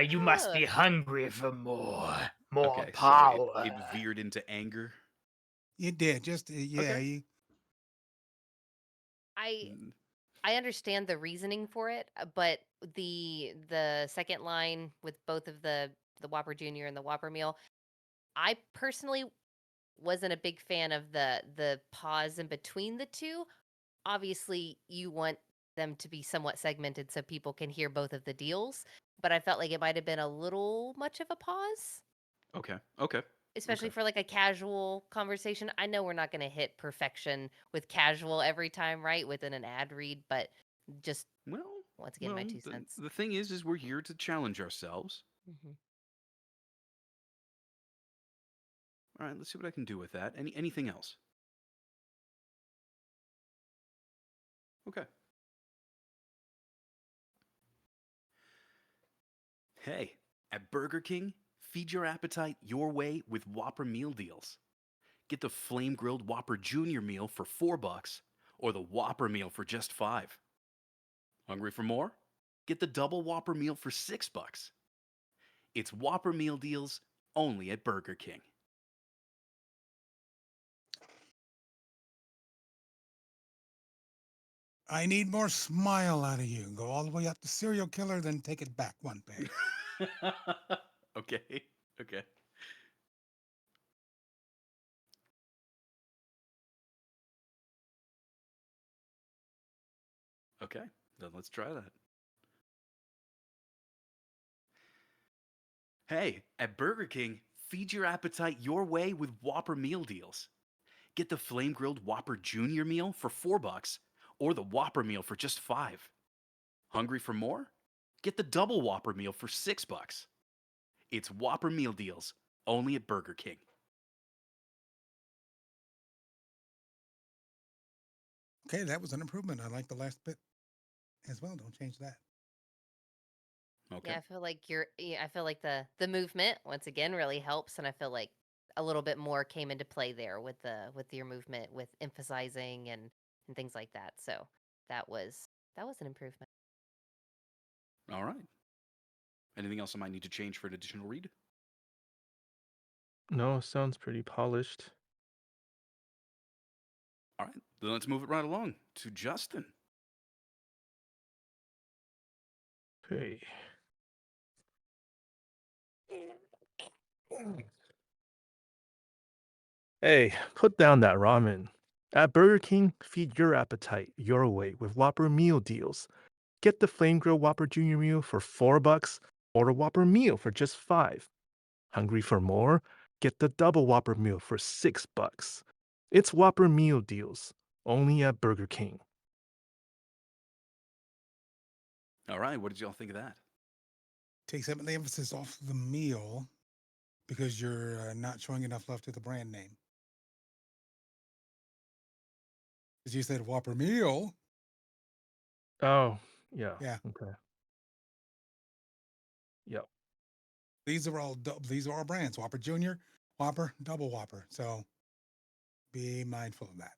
You must be hungry for more. More Okay, so power. it veered into anger. You did. Just yeah. Okay. I I understand the reasoning for it, but the second line with both of the Whopper Junior and the Whopper meal, I personally wasn't a big fan of the pause in between the two. Obviously, you want them to be somewhat segmented so people can hear both of the deals, but I felt like it might have been a little much of a pause, Okay. Okay. especially Okay. for like a casual conversation. I know we're not going to hit perfection with casual every time, right? Within an ad read, but just Well, once again, my 2 the, cents. the thing is we're here to challenge ourselves. Mhm. All right, let's see what I can do with that. Anything else? Okay. Hey, at Burger King, feed your appetite your way with Whopper meal deals. Get the flame grilled Whopper Junior meal for $4 or the Whopper meal for just 5. Hungry for more? Get the double Whopper meal for $6. It's Whopper meal deals only at Burger King. I need more smile out of you. Go all the way up to serial killer, then take it back one peg. Okay. Okay. Okay. Then let's try that. Hey, at Burger King, feed your appetite your way with Whopper meal deals. Get the flame grilled Whopper Junior meal for $4 or the Whopper meal for just 5. Hungry for more? Get the double Whopper meal for $6. It's Whopper meal deals only at Burger King. Okay, that was an improvement. I like the last bit as well. Don't change that. Okay. Yeah, I feel like I feel like the movement once again really helps, and I feel like a little bit more came into play there with your movement, with emphasizing and things like that. So that was an improvement. All right. Anything else I might need to change for an additional read? No, sounds pretty polished. All right. Then let's move it right along to Justin. Okay. Hey, put down that ramen. At Burger King, feed your appetite your way with Whopper meal deals. Get the Flame Grill Whopper Junior meal for $4 or a Whopper meal for just 5. Hungry for more? Get the double Whopper meal for $6. It's Whopper meal deals only at Burger King. All right. What did y'all think of that? Take some of the emphasis off the meal because you're not showing enough love to the brand name. Because you said Whopper meal. Oh, yeah. Yeah. Okay. Yep. These are all brands. Whopper Junior, Whopper, Double Whopper. So be mindful of that.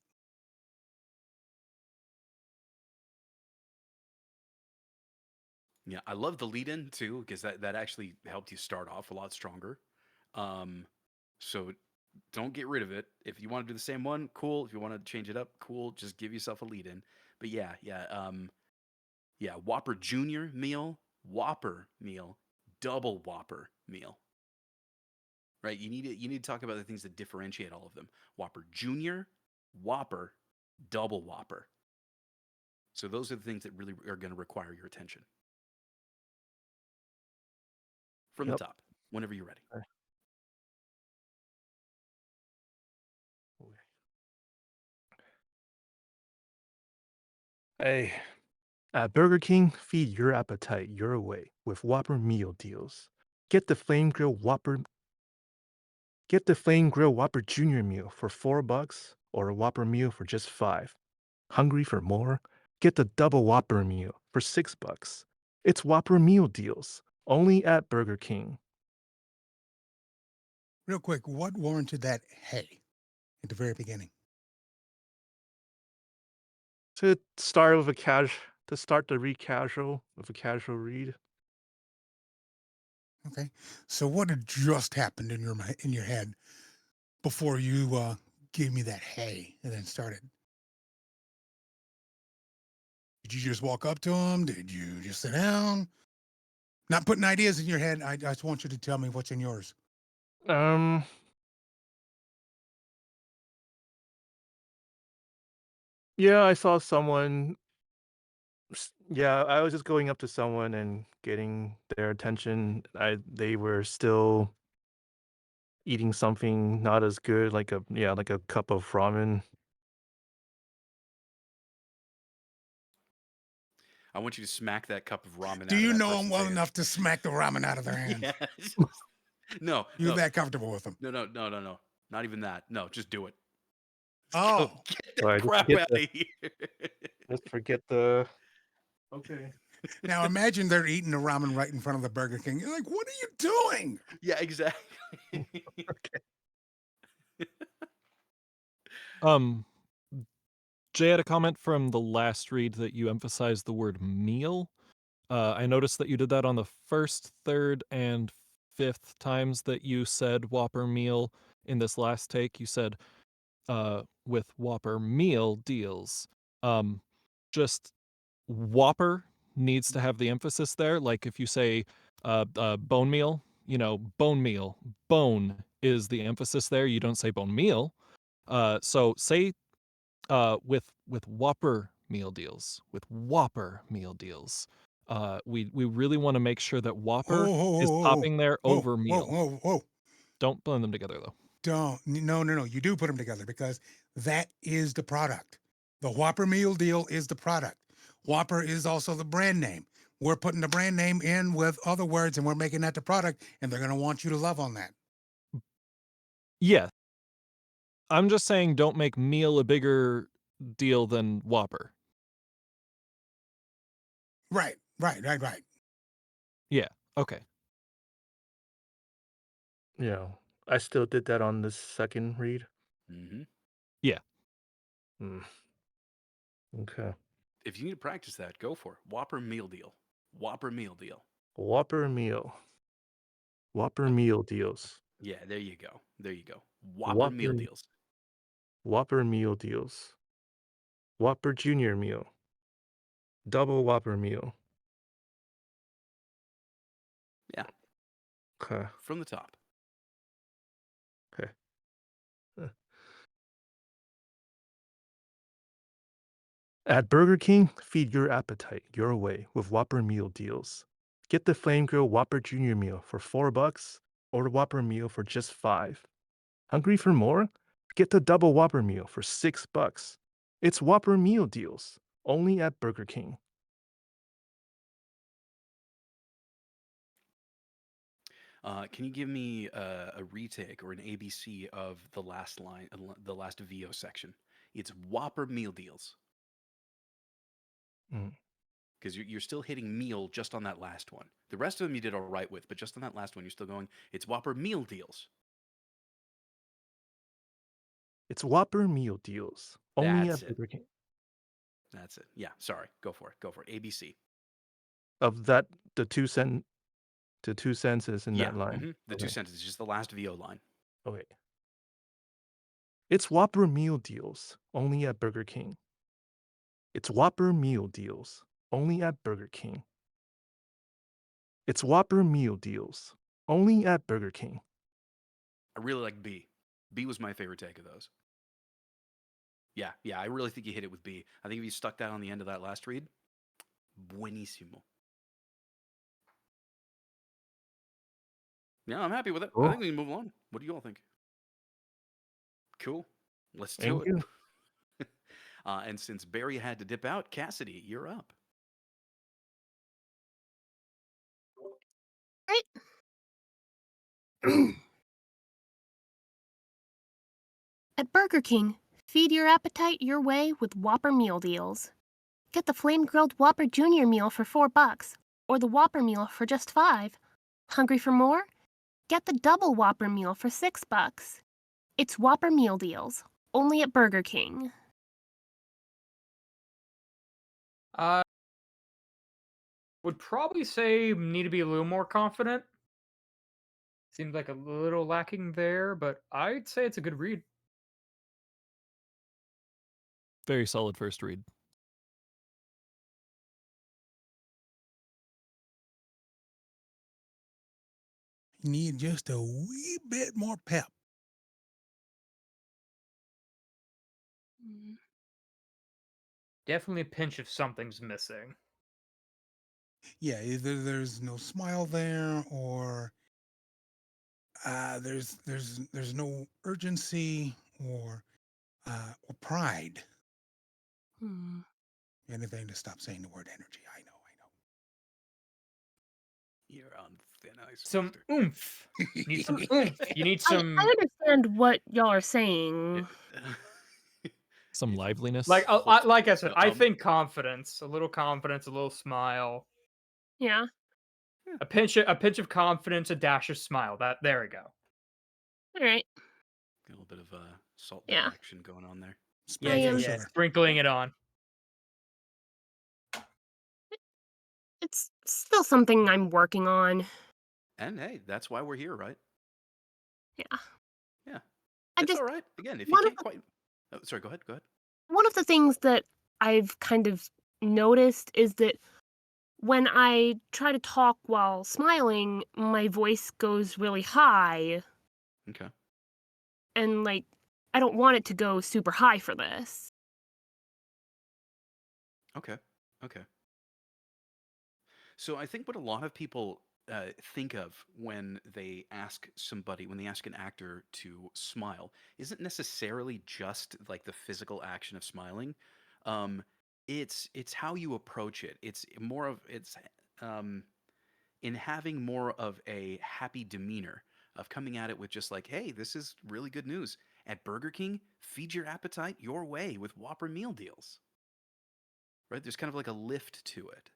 Yeah, I love the lead in too, because that actually helped you start off a lot stronger. Um, so don't get rid of it. If you want to do the same one, cool. If you want to change it up, cool. Just give yourself a lead in. But yeah, Whopper Junior meal, Whopper meal, double Whopper meal. Right? You need to talk about the things that differentiate all of them. Whopper Junior, Whopper, double Whopper. So those are the things that really are going to require your attention. From the Yep. top, whenever you're ready. Okay. Hey, at Burger King, feed your appetite your way with Whopper meal deals. Get the Flame Grill Whopper Junior meal for $4 or a Whopper meal for just 5. Hungry for more? Get the double Whopper meal for $6. It's Whopper meal deals only at Burger King. Real quick, what warranted that hey at the very beginning? To start with to start the read casual with a casual read. Okay. So what had just happened in your head before you gave me that hey and then started? Did you just walk up to him? Did you just sit down? Not putting ideas in your head. I just want you to tell me what's in yours. Um Yeah, I saw someone yeah, I was just going up to someone and getting their attention. They were still eating something not as good, like like a cup of ramen. I want you to smack that cup of ramen Do out of you that know him person's well hand. enough to smack the ramen out of their hands? Yeah. No, You're no, that comfortable with them? no. Not even that. No, just do it. Go Oh, get that Sorry, crap out of here. just forget the Okay. now imagine they're eating the ramen right in front of the Burger King. You're like, what are you doing? Yeah, exactly. Okay. Jay had a comment from the last read that you emphasized the word meal. I noticed that you did that on the first, third, and fifth times that you said Whopper meal in this last take. You said with Whopper meal deals. Just Whopper needs to have the emphasis there. Like if you say bone meal, bone meal, bone is the emphasis there. You don't say bone meal. So say with Whopper meal deals, we really want to make sure that Whopper is popping there over meal. Whoa. Don't blend them together though. Don't. No. You do put them together because that is the product. The Whopper meal deal is the product. Whopper is also the brand name. We're putting the brand name in with other words and we're making that the product, and they're going to want you to love on that. Yeah. I'm just saying don't make meal a bigger deal than Whopper. Right. Yeah. Okay. Yeah. I still did that on the second read. Mm-hmm. Yeah. Mm. Okay. If you need to practice that, go for it. Whopper meal deal. Whopper meal deal. Whopper meal. Whopper meal deals. Yeah, there you go. There you go. Whopper meal Whopper deals. Whopper meal deals. Whopper Junior meal. Double Whopper meal. Yeah, Okay. from the top. Okay. Uh. At Burger King, feed your appetite your way with Whopper meal deals. Get the Flame Grill Whopper Junior meal for $4 or the Whopper meal for just 5. Hungry for more? Get the double Whopper meal for $6. It's Whopper meal deals only at Burger King. Can you give me a retake or an ABC of the last line, the last VO section? It's Whopper meal deals. Mm. Because you're still hitting meal just on that last one. The rest of them you did all right with, but just on that last one, you're still going, it's Whopper meal deals. It's Whopper meal deals only That's at it. Burger King. That's it. Yeah, sorry. Go for it. Go for it. ABC. Of that, the two sentences in Yeah. that line. The two sentences, just the last VO line. Okay. It's Whopper meal deals only at Burger King. It's Whopper meal deals only at Burger King. It's Whopper meal deals. Only at Burger King. I really like B. B was my favorite take of those. Yeah, I really think you hit it with B. I think if you stuck that on the end of that last read, buenísimo. Yeah, I'm happy with it. I Cool. think we can move on. What do you all think? Cool. Let's do Thank it. you. And since Barry had to dip out, Cassidy, you're up. Right. At Burger King, feed your appetite your way with Whopper meal deals. Get the flame grilled Whopper Junior meal for $4, or the Whopper meal for just $5. Hungry for more? Get the double Whopper meal for $6. It's Whopper meal deals, only at Burger King. Would probably say need to be a little more confident. Seems like a little lacking there, but I'd say it's a good read. Very solid first read. You need just a wee bit more pep. Definitely a pinch if something's missing. Yeah, either there's no smile there, or there's no urgency or pride. Anything to stop saying the word energy. I know. You're on thin ice. Some Mister. oomph. Need some oomph. You need I some understand what y'all are saying. Some liveliness. like I said, I Um, think confidence, a little smile, Yeah. a pinch of confidence, a dash of smile. There we go. All right. a little bit of salt Yeah. action going on there. Yeah, I am- sprinkling it on. It's still something I'm working on. And hey, that's why we're here, right? Yeah. Yeah. I It's just all right. Again, if you one of can't quite. Oh, sorry, go ahead. one of the things that I've kind of noticed is that when I try to talk while smiling, my voice goes really high, Okay. and like I don't want it to go super high for this. Okay. So I think what a lot of people think of when they ask an actor to smile, isn't necessarily just like the physical action of smiling. Um, it's how you approach it. It's um, in having more of a happy demeanor of coming at it with just like, hey, this is really good news. At Burger King, feed your appetite your way with Whopper meal deals. Right? There's kind of like a lift to it.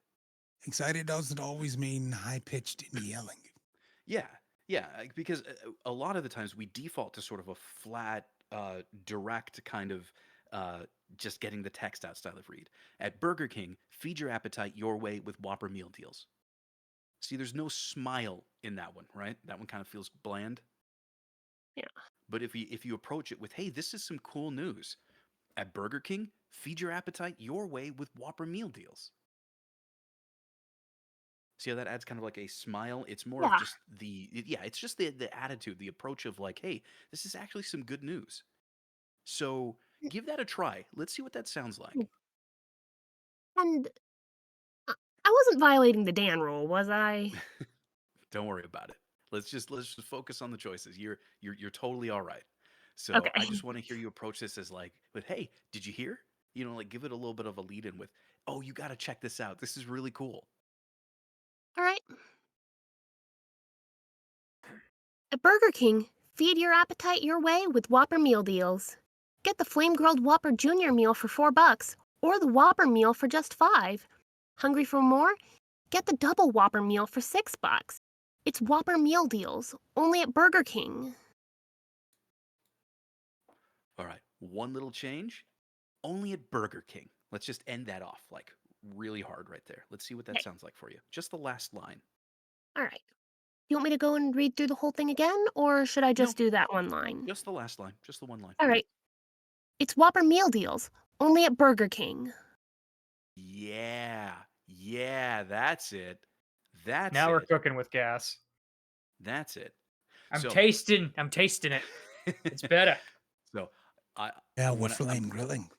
Excited doesn't always mean high pitched and yelling. Yeah, because a lot of the times we default to sort of a flat, direct kind of just getting the text out style of read. At Burger King, feed your appetite your way with Whopper meal deals. See, there's no smile in that one, right? That one kind of feels bland. Yeah. But if you approach it with, hey, this is some cool news. At Burger King, feed your appetite your way with Whopper meal deals. See how that adds kind of like a smile? It's more of Yeah. just it's just the attitude, the approach of like, hey, this is actually some good news. So give that a try. Let's see what that sounds like. And I wasn't violating the Dan rule, was I? Don't worry about it. Let's just focus on the choices. You're totally all right. So Okay. I just want to hear you approach this as like, but hey, did you hear? You know, like give it a little bit of a lead in with, oh, you got to check this out. This is really cool. All right. At Burger King, feed your appetite your way with Whopper meal deals. Get the flame grilled Whopper Junior meal for $4, or the Whopper meal for just $5. Hungry for more? Get the double Whopper meal for $6. It's Whopper meal deals, only at Burger King. All right, one little change, only at Burger King. Let's just end that off like really hard right there. Let's see what that Okay. sounds like for you. Just the last line. All right. You want me to go and read through the whole thing again, or should I just No, do that one line? just the last line. Just the one line. All right. It's Whopper meal deals, only at Burger King. Yeah, that's it. That's Now we're it. cooking with gas. That's it. I'm So- tasting it. It's better. So I Yeah, we're when I- I'm- flame grilling.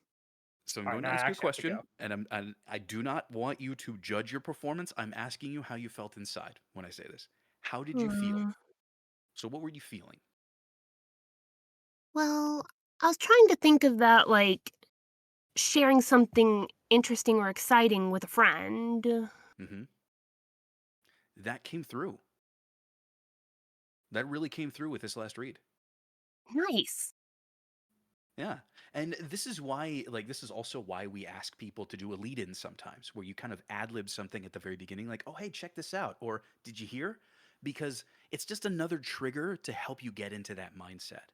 So I'm All going right, to now I ask you a actually have to question, go. and I do not want you to judge your performance. I'm asking you how you felt inside when I say this. How did you feel? Hmm. So what were you feeling? Well, I was trying to think of that like sharing something interesting or exciting with a friend. Mm-hmm. That came through. That really came through with this last read. Nice. Yeah. And this is why, like, this is also why we ask people to do a lead in sometimes, where you kind of ad lib something at the very beginning, like, oh, hey, check this out. Or did you hear? Because it's just another trigger to help you get into that mindset.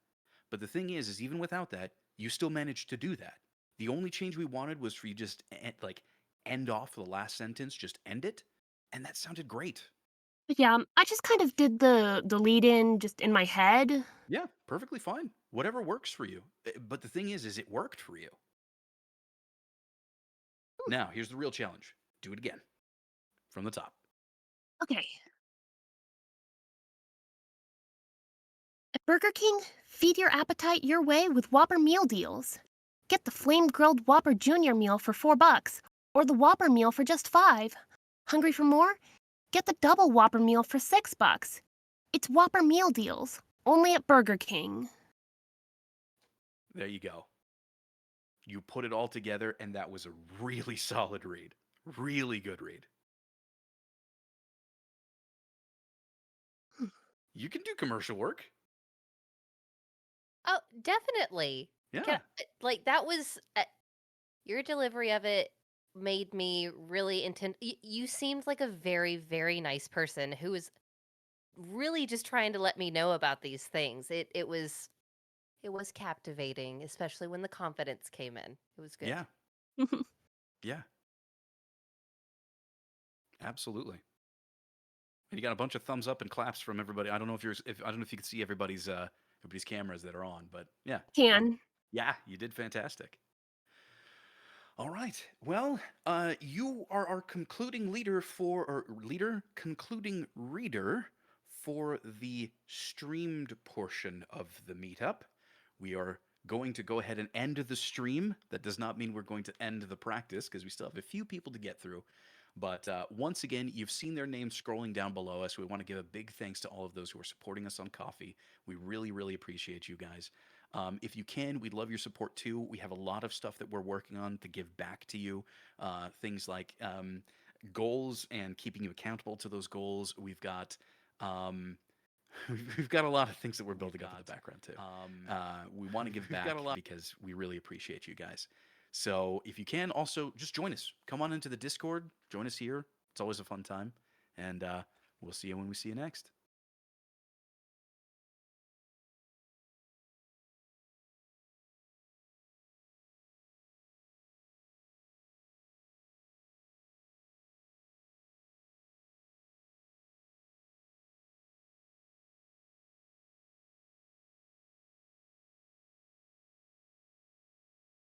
But the thing is even without that, you still managed to do that. The only change we wanted was for you just like end off the last sentence, just end it. And that sounded great. But yeah, I just kind of did the lead in just in my head. Yeah, perfectly fine. Whatever works for you. But the thing is it worked for you. Now, here's the real challenge. Do it again from the top. Okay. At Burger King, feed your appetite your way with Whopper meal deals. Get the flame grilled Whopper Junior meal for $4 or the Whopper meal for just 5. Hungry for more? Get the double Whopper meal for $6. It's Whopper meal deals, only at Burger King. There you go. You put it all together, and that was a really solid read. Really good read. You can do commercial work. Oh, definitely. Yeah. Like that was your delivery of it made me really intent. You seemed like a very, very nice person who was really just trying to let me know about these things. It was captivating, especially when the confidence came in. It was good. Yeah. Yeah. Absolutely. And you got a bunch of thumbs up and claps from everybody. I don't know if I don't know if you can see everybody's cameras that are on, but yeah. Can. Yeah, you did fantastic. All right. Well, you are our concluding leader or concluding reader for the streamed portion of the meetup. We are going to go ahead and end the stream. That does not mean we're going to end the practice because we still have a few people to get through. But once again, you've seen their names scrolling down below us. We want to give a big thanks to all of those who are supporting us on Coffee. We really, really appreciate you guys. If you can, we'd love your support too. We have a lot of stuff that we're working on to give back to you. Things like goals and keeping you accountable to those goals. We've got we've got a lot of things that we're building up in the background too. We want to give back because we really appreciate you guys. So if you can, also just join us. Come on into the Discord. Join us here. It's always a fun time, and we'll see you when we see you next.